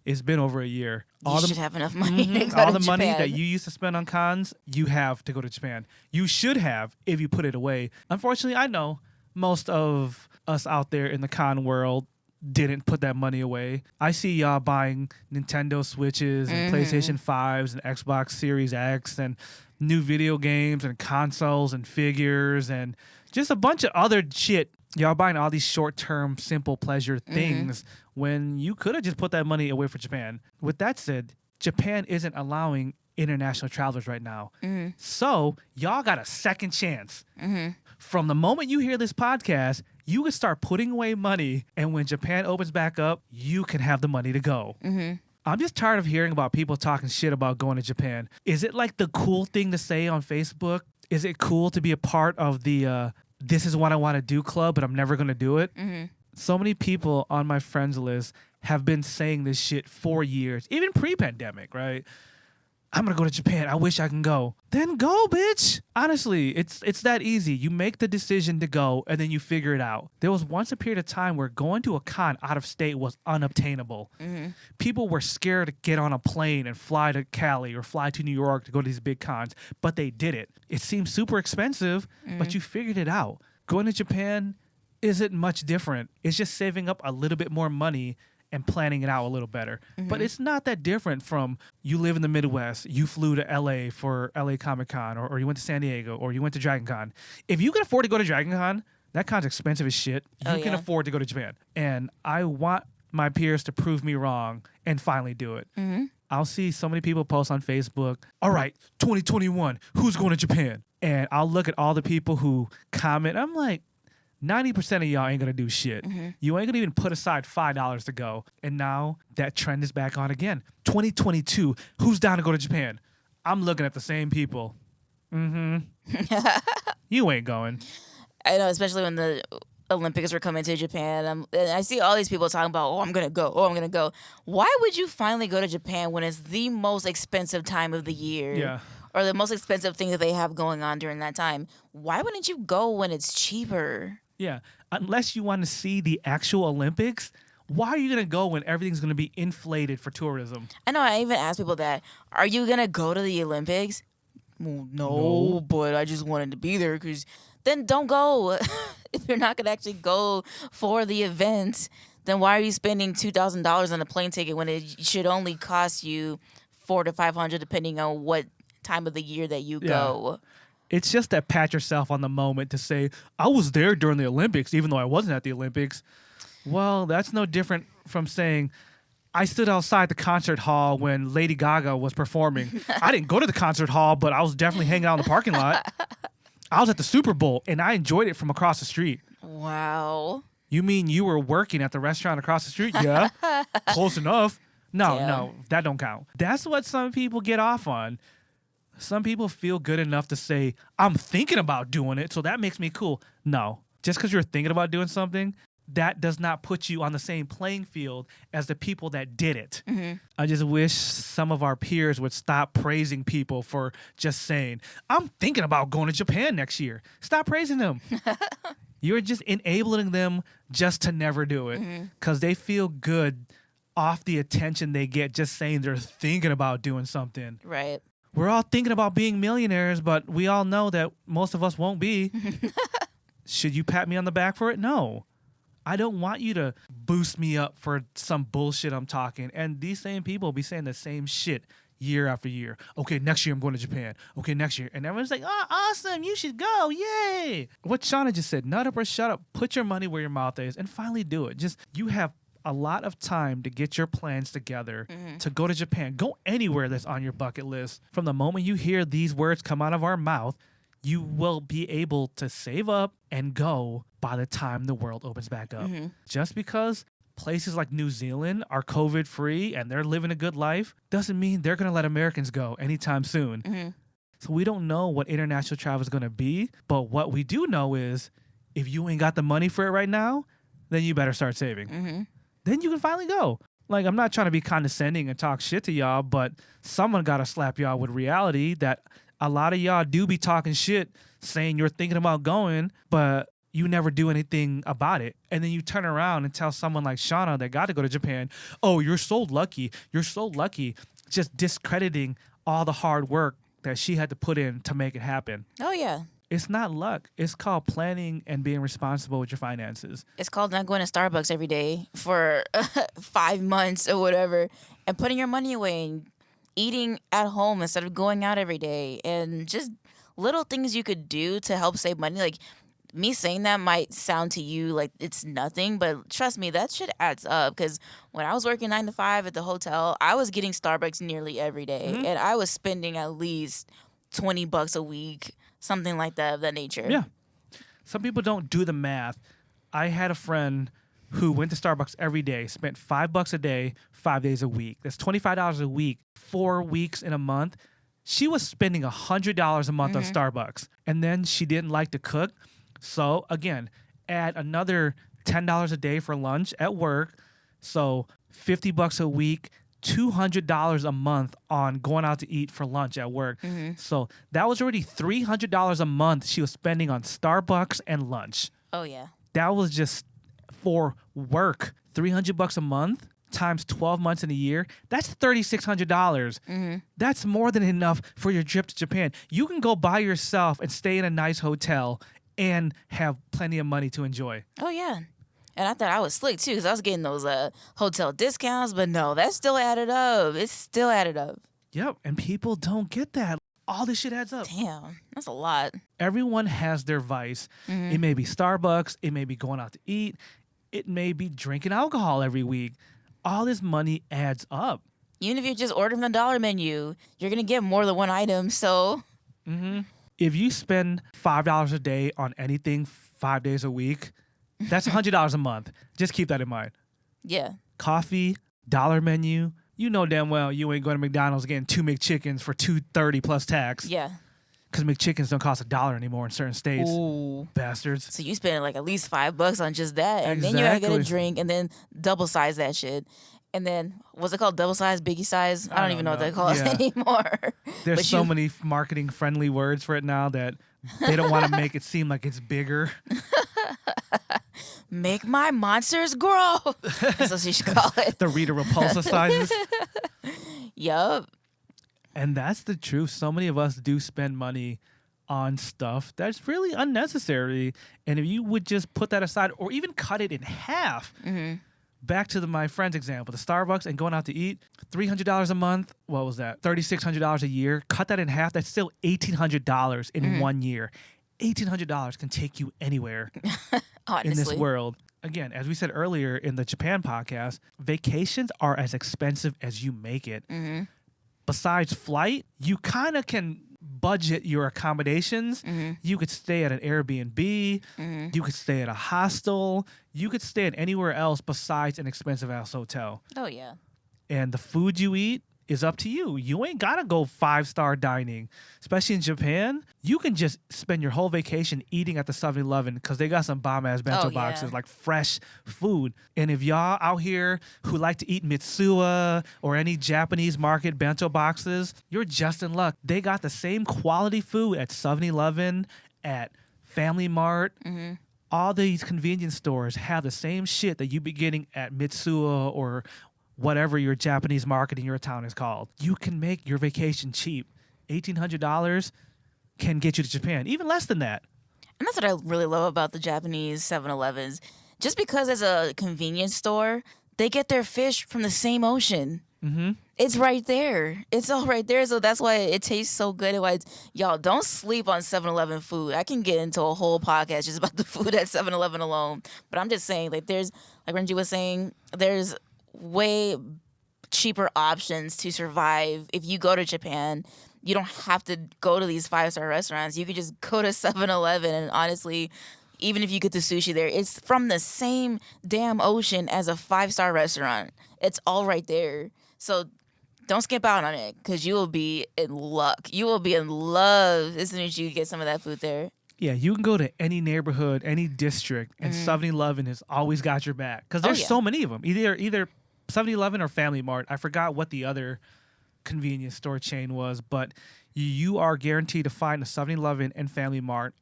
[SPEAKER 1] It's been over a year.
[SPEAKER 2] You should have enough money to go
[SPEAKER 1] all
[SPEAKER 2] to
[SPEAKER 1] the money
[SPEAKER 2] Japan.
[SPEAKER 1] that you used to spend on cons, you have to go to Japan. You should have if you put it away. Unfortunately, I know most of us out there in the con world didn't put that money away. I see y'all buying Nintendo Switches and PlayStation 5s and Xbox Series X and new video games and consoles and figures and just a bunch of other shit. Y'all buying all these short-term, simple pleasure things when you could have just put that money away for Japan. With that said, Japan isn't allowing international travelers right now. So y'all got a second chance. From the moment you hear this podcast, you can start putting away money, and when Japan opens back up, you can have the money to go. I'm just tired of hearing about people talking shit about going to Japan. Is it like the cool thing to say on Facebook? Is it cool to be a part of the this is what I want to do club, but I'm never going to do it? So many people on my friends list have been saying this shit for years, even pre-pandemic, right? I'm going to go to Japan. I wish I can go. Then go, bitch. Honestly, it's that easy. You make the decision to go, and then you figure it out. There was once a period of time where going to a con out of state was unobtainable. People were scared to get on a plane and fly to Cali or fly to New York to go to these big cons, but they did it. It seemed super expensive, but you figured it out. Going to Japan isn't much different. It's just saving up a little bit more money and planning it out a little better. But it's not that different from you live in the Midwest, you flew to LA for LA Comic Con, or you went to San Diego, or you went to Dragon Con. If you can afford to go to Dragon Con, that con's expensive as shit. You can afford to go to Japan. And I want my peers to prove me wrong and finally do it. I'll see so many people post on Facebook, all right, 2021, who's going to Japan? And I'll look at all the people who comment. I'm like, 90% of y'all ain't going to do shit. You ain't going to even put aside $5 to go. And now that trend is back on again. 2022, who's down to go to Japan? I'm looking at the same people. You ain't going.
[SPEAKER 2] I know, especially when the Olympics were coming to Japan. And I see all these people talking about, I'm going to go. I'm going to go. Why would you finally go to Japan when it's the most expensive time of the year?
[SPEAKER 1] Yeah.
[SPEAKER 2] Or the most expensive thing that they have going on during that time? Why wouldn't you go when it's cheaper?
[SPEAKER 1] Yeah. Unless you want to see the actual Olympics, why are you going to go when everything's going to be inflated for tourism?
[SPEAKER 2] I know. I even ask people that. Are you going to go to the Olympics? Well, no, but I just wanted to be there because... Then don't go. If you're not going to actually go for the event, then why are you spending $2,000 on a plane ticket when it should only cost you $400 to $500 depending on what time of the year that you go?
[SPEAKER 1] It's just that pat yourself on the moment to say, I was there during the Olympics, even though I wasn't at the Olympics. Well, that's no different from saying, I stood outside the concert hall when Lady Gaga was performing. I didn't go to the concert hall, but I was definitely hanging out in the parking lot. I was at the Super Bowl, and I enjoyed it from across the street.
[SPEAKER 2] Wow.
[SPEAKER 1] You mean you were working at the restaurant across the street? Yeah. Close enough. No, that don't count. That's what some people get off on. Some people feel good enough to say, I'm thinking about doing it, so that makes me cool. No. Just because you're thinking about doing something, that does not put you on the same playing field as the people that did it. I just wish some of our peers would stop praising people for just saying, I'm thinking about going to Japan next year. Stop praising them. You're just enabling them just to never do it because they feel good off the attention they get just saying they're thinking about doing something.
[SPEAKER 2] Right.
[SPEAKER 1] We're all thinking about being millionaires, but we all know that most of us won't be. Should you pat me on the back for it? No. I don't want you to boost me up for some bullshit I'm talking. And these same people be saying the same shit year after year. Okay, next year I'm going to Japan. Okay, next year. And everyone's like, oh, awesome, you should go. Yay. What Shana just said, nut up or shut up. Put your money where your mouth is and finally do it. Just, you have a lot of time to get your plans together to go to Japan. Go anywhere that's on your bucket list. From the moment you hear these words come out of our mouth, you will be able to save up and go by the time the world opens back up. Just because places like New Zealand are COVID-free and they're living a good life doesn't mean they're going to let Americans go anytime soon. So we don't know what international travel is going to be, but what we do know is if you ain't got the money for it right now, then you better start saving. Then you can finally go. Like, I'm not trying to be condescending and talk shit to y'all, but someone got to slap y'all with reality that a lot of y'all do be talking shit saying you're thinking about going, but you never do anything about it. And then you turn around and tell someone like Shana that got to go to Japan, oh, you're so lucky. You're so lucky. Just discrediting all the hard work that she had to put in to make it happen.
[SPEAKER 2] Oh, yeah.
[SPEAKER 1] It's not luck. It's called planning and being responsible with your finances.
[SPEAKER 2] It's called not going to Starbucks every day for 5 months or whatever and putting your money away and eating at home instead of going out every day and just little things you could do to help save money. Like, me saying that might sound to you like it's nothing, but trust me, that shit adds up. Because when I was working 9 to 5 at the hotel, I was getting Starbucks nearly every day, and I was spending at least $20 a week, something like that of that nature.
[SPEAKER 1] Yeah. Some people don't do the math. I had a friend who went to Starbucks every day, spent $5 a day, 5 days a week. That's $25 a week, 4 weeks in a month. She was spending $100 a month on Starbucks, and then she didn't like to cook. So again, add another $10 a day for lunch at work. So $50 a week, $200 a month on going out to eat for lunch at work. So that was already $300 a month she was spending on Starbucks and lunch.
[SPEAKER 2] Oh, yeah.
[SPEAKER 1] That was just for work. $300 a month times 12 months in a year. That's $3,600. That's more than enough for your trip to Japan. You can go by yourself and stay in a nice hotel and have plenty of money to enjoy.
[SPEAKER 2] Oh, yeah. And I thought I was slick, too, because I was getting those hotel discounts. But no, that still added up. It's still added up.
[SPEAKER 1] Yep. And people don't get that. All this shit adds up.
[SPEAKER 2] Damn. That's a lot.
[SPEAKER 1] Everyone has their vice.
[SPEAKER 2] Mm-hmm.
[SPEAKER 1] It may be Starbucks. It may be going out to eat. It may be drinking alcohol every week. All this money adds up.
[SPEAKER 2] Even if you just order from the dollar menu, you're going to get more than one item, so...
[SPEAKER 1] Mm-hmm. If you spend $5 a day on anything 5 days a week, that's $100 a month. Just keep that in mind.
[SPEAKER 2] Yeah.
[SPEAKER 1] Coffee, dollar menu. You know damn well you ain't going to McDonald's getting 2 McChickens for $2.30 plus tax.
[SPEAKER 2] Yeah.
[SPEAKER 1] Because McChickens don't cost $1 anymore in certain states.
[SPEAKER 2] Ooh.
[SPEAKER 1] Bastards.
[SPEAKER 2] So you spend like at least $5 on just that. And then you gotta get a drink and then double size that shit. And then, what's it called? Double size, biggie size? I don't even know what they call it anymore.
[SPEAKER 1] There's so many marketing friendly words for it now that they don't want to make it seem like it's bigger.
[SPEAKER 2] Make my monsters grow. That's what you should call it.
[SPEAKER 1] The Rita Repulsa sizes.
[SPEAKER 2] Yup.
[SPEAKER 1] And that's the truth. So many of us do spend money on stuff that's really unnecessary. And if you would just put that aside or even cut it in half, back to my friend's example, the Starbucks and going out to eat, $300 a month. What was that? $3,600 a year. Cut that in half. That's still $1,800 in 1 year. $1,800 can take you anywhere in this world. Again, as we said earlier in the Japan podcast, vacations are as expensive as you make it. Besides flight, you kind of can budget your accommodations. You could stay at an Airbnb. You could stay at a hostel. You could stay at anywhere else besides an expensive ass hotel.
[SPEAKER 2] Oh, yeah.
[SPEAKER 1] And the food you eat is up to you. You ain't got to go 5-star dining. Especially in Japan, you can just spend your whole vacation eating at the 7-Eleven because they got some bomb-ass bento boxes, like fresh food. And if y'all out here who like to eat Mitsuya or any Japanese market bento boxes, you're just in luck. They got the same quality food at 7-Eleven, at Family Mart. All these convenience stores have the same shit that you be getting at Mitsuya or whatever your Japanese market in your town is called. You can make your vacation cheap. $1,800 can get you to Japan, even less than that.
[SPEAKER 2] And that's what I really love about the Japanese 7-Elevens. Just because it's a convenience store, they get their fish from the same ocean. It's right there. It's all right there. So that's why it tastes so good. Y'all, don't sleep on 7-Eleven food. I can get into a whole podcast just about the food at 7-Eleven alone. But I'm just saying, like Renji was saying, there's way cheaper options to survive. If you go to Japan, you don't have to go to these 5-star restaurants. You could just go to 7-Eleven, and honestly, even if you get the sushi there, it's from the same damn ocean as a 5-star restaurant. It's all right there. So don't skip out on it, because you will be in luck. You will be in love as soon as you get some of that food there. Yeah,
[SPEAKER 1] you can go to any neighborhood, any district, and 7-Eleven has always got your back. Because there's so many of them. Either 7-Eleven or Family Mart. I forgot what the other convenience store chain was, but you are guaranteed to find a 7-Eleven and Family Mart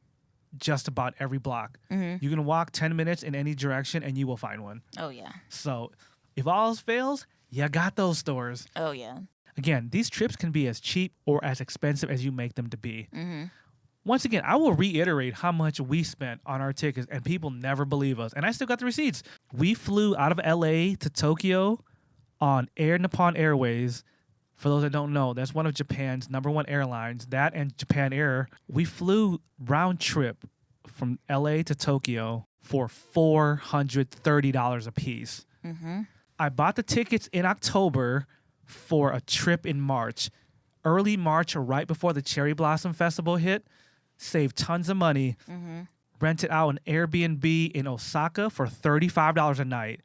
[SPEAKER 1] just about every block. You can walk 10 minutes in any direction and you will find one.
[SPEAKER 2] Oh, yeah.
[SPEAKER 1] So if all else fails, you got those stores.
[SPEAKER 2] Oh, yeah.
[SPEAKER 1] Again, these trips can be as cheap or as expensive as you make them to be. Once again, I will reiterate how much we spent on our tickets, and people never believe us. And I still got the receipts. We flew out of LA to Tokyo on Air Nippon Airways. For those that don't know, that's one of Japan's #1 airlines. That and Japan Air. We flew round trip from LA to Tokyo for $430 a piece. I bought the tickets in October for a trip in March. Early March, right before the Cherry Blossom Festival hit. Saved tons of money. Rented out an Airbnb in Osaka for $35 a night.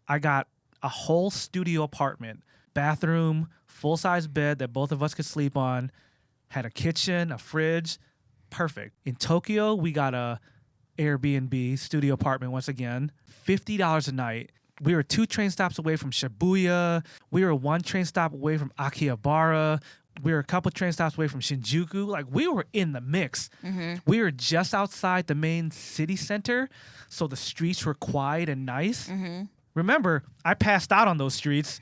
[SPEAKER 1] I got a whole studio apartment, bathroom, full-size bed that both of us could sleep on, had a kitchen, a fridge. Perfect. In Tokyo, we got a Airbnb studio apartment once again, $50 a night. We were 2 train stops away from Shibuya. We were 1 train stop away from Akihabara. We were a couple train stops away from Shinjuku. Like, we were in the mix. We were just outside the main city center, so the streets were quiet and nice. Remember, I passed out on those streets.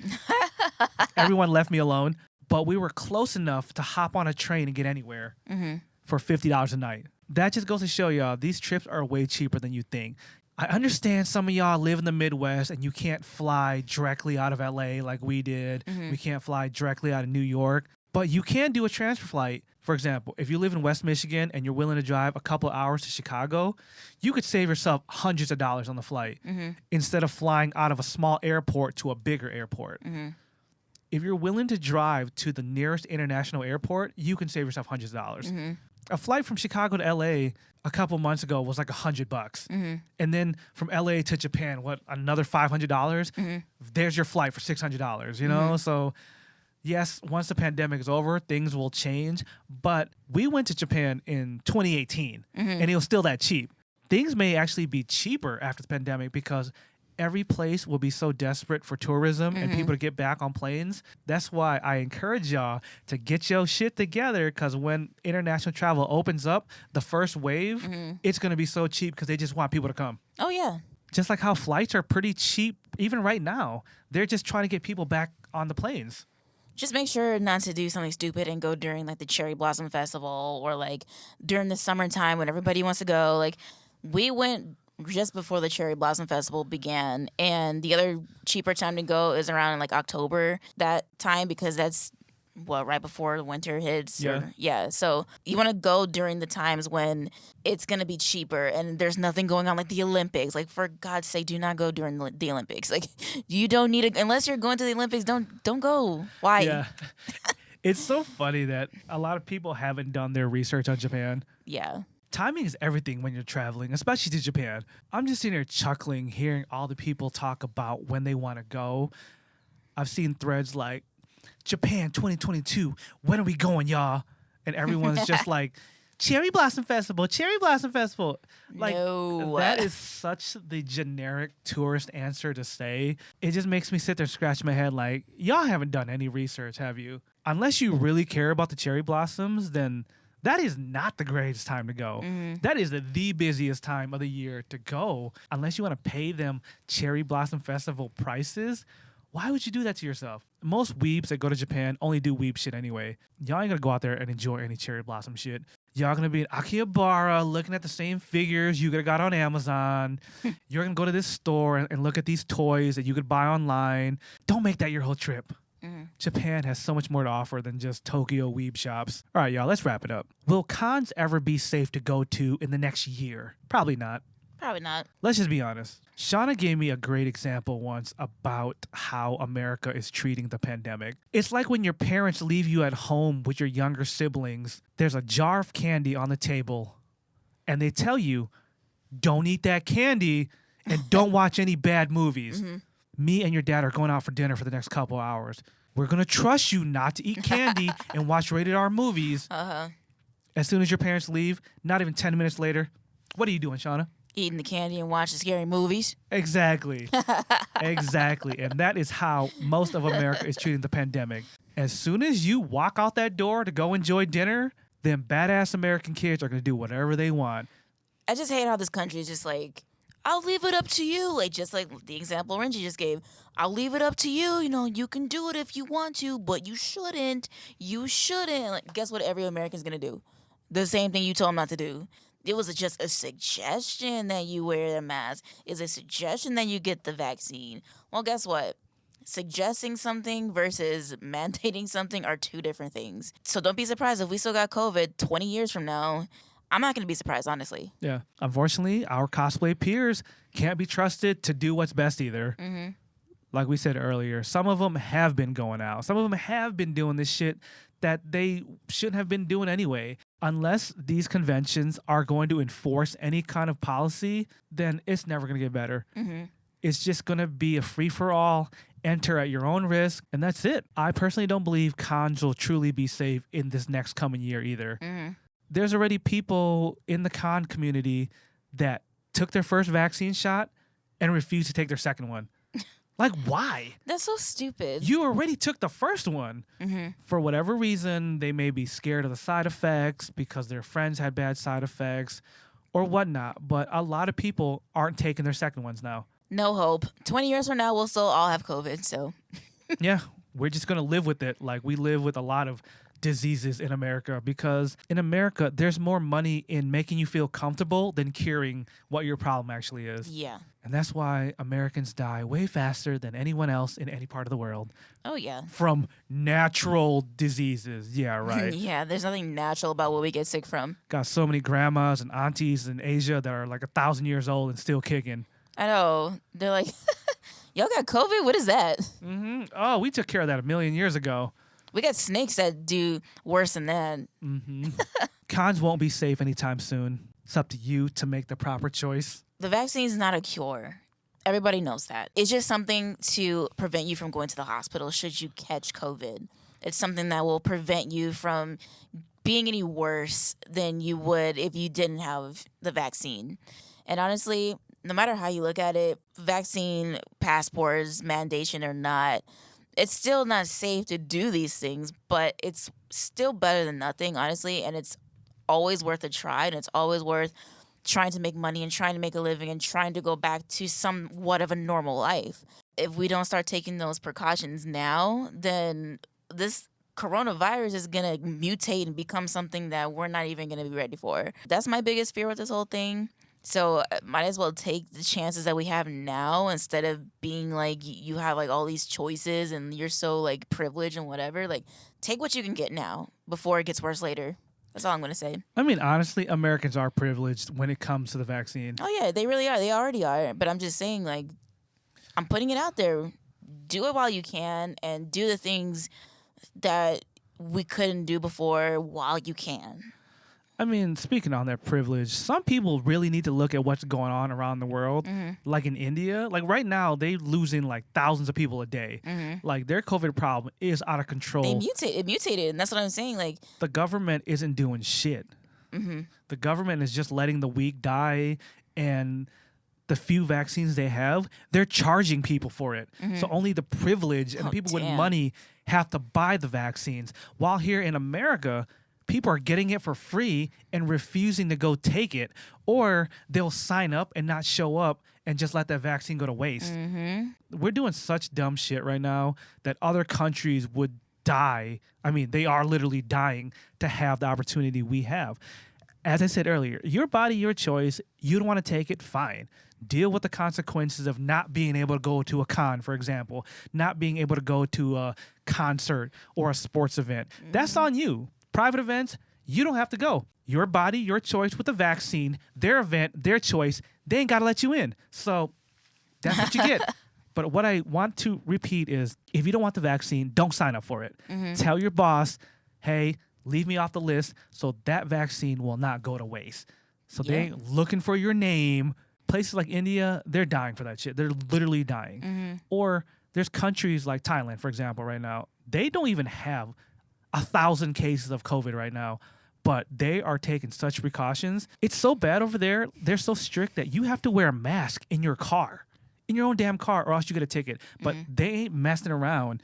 [SPEAKER 1] Everyone left me alone. But we were close enough to hop on a train and get anywhere for $50 a night. That just goes to show y'all, these trips are way cheaper than you think. I understand some of y'all live in the Midwest and you can't fly directly out of LA like we did. We can't fly directly out of New York, but you can do a transfer flight. For example, if you live in West Michigan and you're willing to drive a couple of hours to Chicago, you could save yourself hundreds of dollars on the flight instead of flying out of a small airport to a bigger airport. If you're willing to drive to the nearest international airport, you can save yourself hundreds of dollars. A flight from Chicago to LA a couple months ago was like $100. And then from LA to Japan, another $500? There's your flight for $600, you know? So yes, once the pandemic is over, things will change. But we went to Japan in 2018 and it was still that cheap. Things may actually be cheaper after the pandemic because every place will be so desperate for tourism and people to get back on planes. That's why I encourage y'all to get your shit together, because when international travel opens up, the first wave, it's going to be so cheap because they just want people to come.
[SPEAKER 2] Oh, yeah.
[SPEAKER 1] Just like how flights are pretty cheap even right now. They're just trying to get people back on the planes.
[SPEAKER 2] Just make sure not to do something stupid and go during like the Cherry Blossom Festival or like during the summertime when everybody wants to go. Like we went just before the Cherry Blossom Festival began, and the other cheaper time to go is around like October, that time, because that's right before the winter hits. So you want to go during the times when it's going to be cheaper and there's nothing going on, like the Olympics. Like, for God's sake, do not go during the Olympics. Like, you don't need it unless you're going to the Olympics. Don't go. Why?
[SPEAKER 1] Yeah. It's so funny that a lot of people haven't done their research on Japan.
[SPEAKER 2] Yeah.
[SPEAKER 1] Timing is everything when you're traveling, especially to Japan. I'm just sitting here chuckling, hearing all the people talk about when they want to go. I've seen threads like, Japan 2022, when are we going, y'all? And everyone's just like, Cherry Blossom Festival, Cherry Blossom Festival. Like,
[SPEAKER 2] no.
[SPEAKER 1] That is such the generic tourist answer to say. It just makes me sit there scratching my head like, y'all haven't done any research, have you? Unless you really care about the cherry blossoms, then that is not the greatest time to go. That is the busiest time of the year to go. Unless you want to pay them Cherry Blossom Festival prices, why would you do that to yourself? Most weebs that go to Japan only do weeb shit anyway. Y'all ain't gonna go out there and enjoy any cherry blossom shit. Y'all gonna be in Akihabara looking at the same figures you could have got on Amazon. You're gonna go to this store and look at these toys that you could buy online. Don't make that your whole trip. Japan has so much more to offer than just Tokyo weeb shops. All right, y'all, let's wrap it up. Will cons ever be safe to go to in the next year? Probably not.
[SPEAKER 2] Probably not.
[SPEAKER 1] Let's just be honest. Shana gave me a great example once about how America is treating the pandemic. It's like when your parents leave you at home with your younger siblings, there's a jar of candy on the table, and they tell you, don't eat that candy and don't watch any bad movies. Me and your dad are going out for dinner for the next couple hours. We're going to trust you not to eat candy and watch rated R movies. As soon as your parents leave, not even 10 minutes later, what are you doing, Shana?
[SPEAKER 2] Eating the candy and watching scary movies.
[SPEAKER 1] Exactly. Exactly. And that is how most of America is treating the pandemic. As soon as you walk out that door to go enjoy dinner, then badass American kids are going to do whatever they want.
[SPEAKER 2] I just hate how this country is just like, I'll leave it up to you. Like, just like the example Renji just gave. I'll leave it up to you. You know, you can do it if you want to, but you shouldn't. You shouldn't. Like, guess what every American's going to do? The same thing you told them not to do. It was just a suggestion that you wear a mask. It's a suggestion that you get the vaccine. Well, guess what? Suggesting something versus mandating something are two different things. So don't be surprised if we still got COVID 20 years from now. I'm not going to be surprised, honestly.
[SPEAKER 1] Yeah. Unfortunately, our cosplay peers can't be trusted to do what's best either. Like we said earlier, some of them have been going out. Some of them have been doing this shit that they shouldn't have been doing anyway. Unless these conventions are going to enforce any kind of policy, then it's never going to get better. It's just going to be a free-for-all, enter at your own risk, and that's it. I personally don't believe cons will truly be safe in this next coming year either. There's already people in the con community that took their first vaccine shot and refused to take their second one. Like, why?
[SPEAKER 2] That's so stupid.
[SPEAKER 1] You already took the first one. For whatever reason, they may be scared of the side effects because their friends had bad side effects or whatnot. But a lot of people aren't taking their second ones now.
[SPEAKER 2] No hope. 20 years from now, we'll still all have COVID, so.
[SPEAKER 1] Yeah, we're just going to live with it like we live with a lot of diseases in America, because in America, there's more money in making you feel comfortable than curing what your problem actually is.
[SPEAKER 2] Yeah.
[SPEAKER 1] And that's why Americans die way faster than anyone else in any part of the world.
[SPEAKER 2] Oh, yeah.
[SPEAKER 1] From natural diseases. Yeah, right.
[SPEAKER 2] Yeah, there's nothing natural about what we get sick from.
[SPEAKER 1] Got so many grandmas and aunties in Asia that are like 1,000 years old and still kicking.
[SPEAKER 2] I know. They're like, y'all got COVID? What is that?
[SPEAKER 1] Mm-hmm. Oh, we took care of that 1 million years ago.
[SPEAKER 2] We got snakes that do worse than that.
[SPEAKER 1] Mm-hmm. Cons won't be safe anytime soon. It's up to you to make the proper choice.
[SPEAKER 2] The vaccine is not a cure. Everybody knows that. It's just something to prevent you from going to the hospital should you catch COVID. It's something that will prevent you from being any worse than you would if you didn't have the vaccine. And honestly, no matter how you look at it, vaccine passports, mandation or not, it's still not safe to do these things, but it's still better than nothing, honestly, and it's always worth a try, and it's always worth trying to make money and trying to make a living and trying to go back to somewhat of a normal life. If we don't start taking those precautions now, then this coronavirus is going to mutate and become something that we're not even going to be ready for. That's my biggest fear with this whole thing. So might as well take the chances that we have now instead of being like you have like all these choices and you're so like privileged and whatever. Like take what you can get now before it gets worse later. That's all I'm going to say.
[SPEAKER 1] I mean, honestly, Americans are privileged when it comes to the vaccine.
[SPEAKER 2] Oh, yeah, they really are. They already are. But I'm just saying, like, I'm putting it out there. Do it while you can and do the things that we couldn't do before while you can.
[SPEAKER 1] I mean, speaking on their privilege, some people really need to look at what's going on around the world. Mm-hmm. Like in India, like right now, they're losing like thousands of people a day. Mm-hmm. Like their COVID problem is out of control.
[SPEAKER 2] It mutated, and that's what I'm saying. Like
[SPEAKER 1] the government isn't doing shit. Mm-hmm. The government is just letting the weak die, and the few vaccines they have, they're charging people for it. Mm-hmm. So only the privileged and people with money have to buy the vaccines. While here in America, people are getting it for free and refusing to go take it, or they'll sign up and not show up and just let that vaccine go to waste. Mm-hmm. We're doing such dumb shit right now that other countries would die. I mean, they are literally dying to have the opportunity we have. As I said earlier, your body, your choice. You don't want to take it, fine. Deal with the consequences of not being able to go to a con, for example, not being able to go to a concert or a sports event. Mm-hmm. That's on you. Private events, you don't have to go. Your body, your choice with the vaccine, their event, their choice, they ain't got to let you in. So that's what you get. But what I want to repeat is if you don't want the vaccine, don't sign up for it. Mm-hmm. Tell your boss, hey, leave me off the list so that vaccine will not go to waste. So they ain't looking for your name. Places like India, they're dying for that shit. They're literally dying. Mm-hmm. Or there's countries like Thailand, for example, right now. They don't even have 1,000 cases of COVID right now, but they are taking such precautions. It's so bad over there. They're so strict that you have to wear a mask in your car, in your own damn car, or else you get a ticket. But they ain't messing around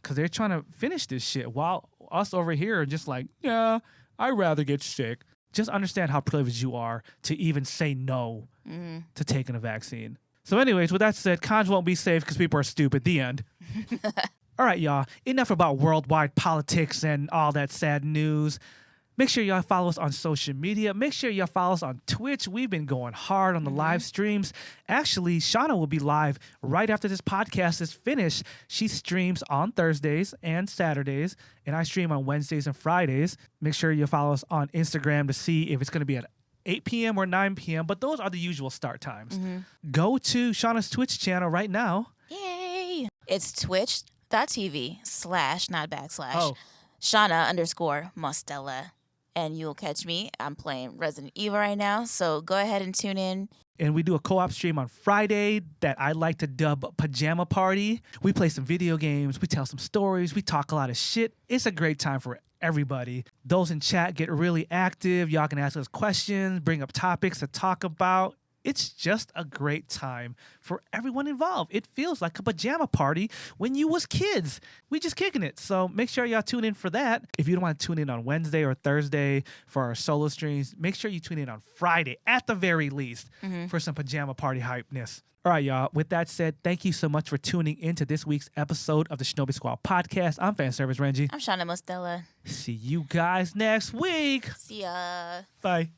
[SPEAKER 1] because they're trying to finish this shit while us over here are just like, yeah, I'd rather get sick. Just understand how privileged you are to even say no to taking a vaccine. So anyways, with that said, cons won't be safe because people are stupid. The end. All right, y'all. Enough about worldwide politics and all that sad news. Make sure y'all follow us on social media. Make sure y'all follow us on Twitch. We've been going hard on the live streams. Actually, Shana will be live right after this podcast is finished. She streams on Thursdays and Saturdays, and I stream on Wednesdays and Fridays. Make sure you follow us on Instagram to see if it's going to be at 8 p.m. or 9 p.m., but those are the usual start times. Go to Shana's Twitch channel right now.
[SPEAKER 2] Yay! It's twitch.tv/ not backslash Shana_Mostella. And you'll catch me. I'm playing Resident Evil right now, so go ahead and tune in.
[SPEAKER 1] And we do a co-op stream on Friday that I like to dub Pajama Party. We play some video games, we tell some stories, we talk a lot of shit. It's a great time for everybody. Those in chat get really active. Y'all can ask us questions, bring up topics to talk about. It's just a great time for everyone involved. It feels like a pajama party when you was kids. We just kicking it. So make sure y'all tune in for that. If you don't want to tune in on Wednesday or Thursday for our solo streams, make sure you tune in on Friday at the very least for some pajama party hypeness. All right, y'all. With that said, thank you so much for tuning in to this week's episode of the Shinobi Squad Podcast. I'm fan service Renji.
[SPEAKER 2] I'm Shana Mostella.
[SPEAKER 1] See you guys next week.
[SPEAKER 2] See ya.
[SPEAKER 1] Bye.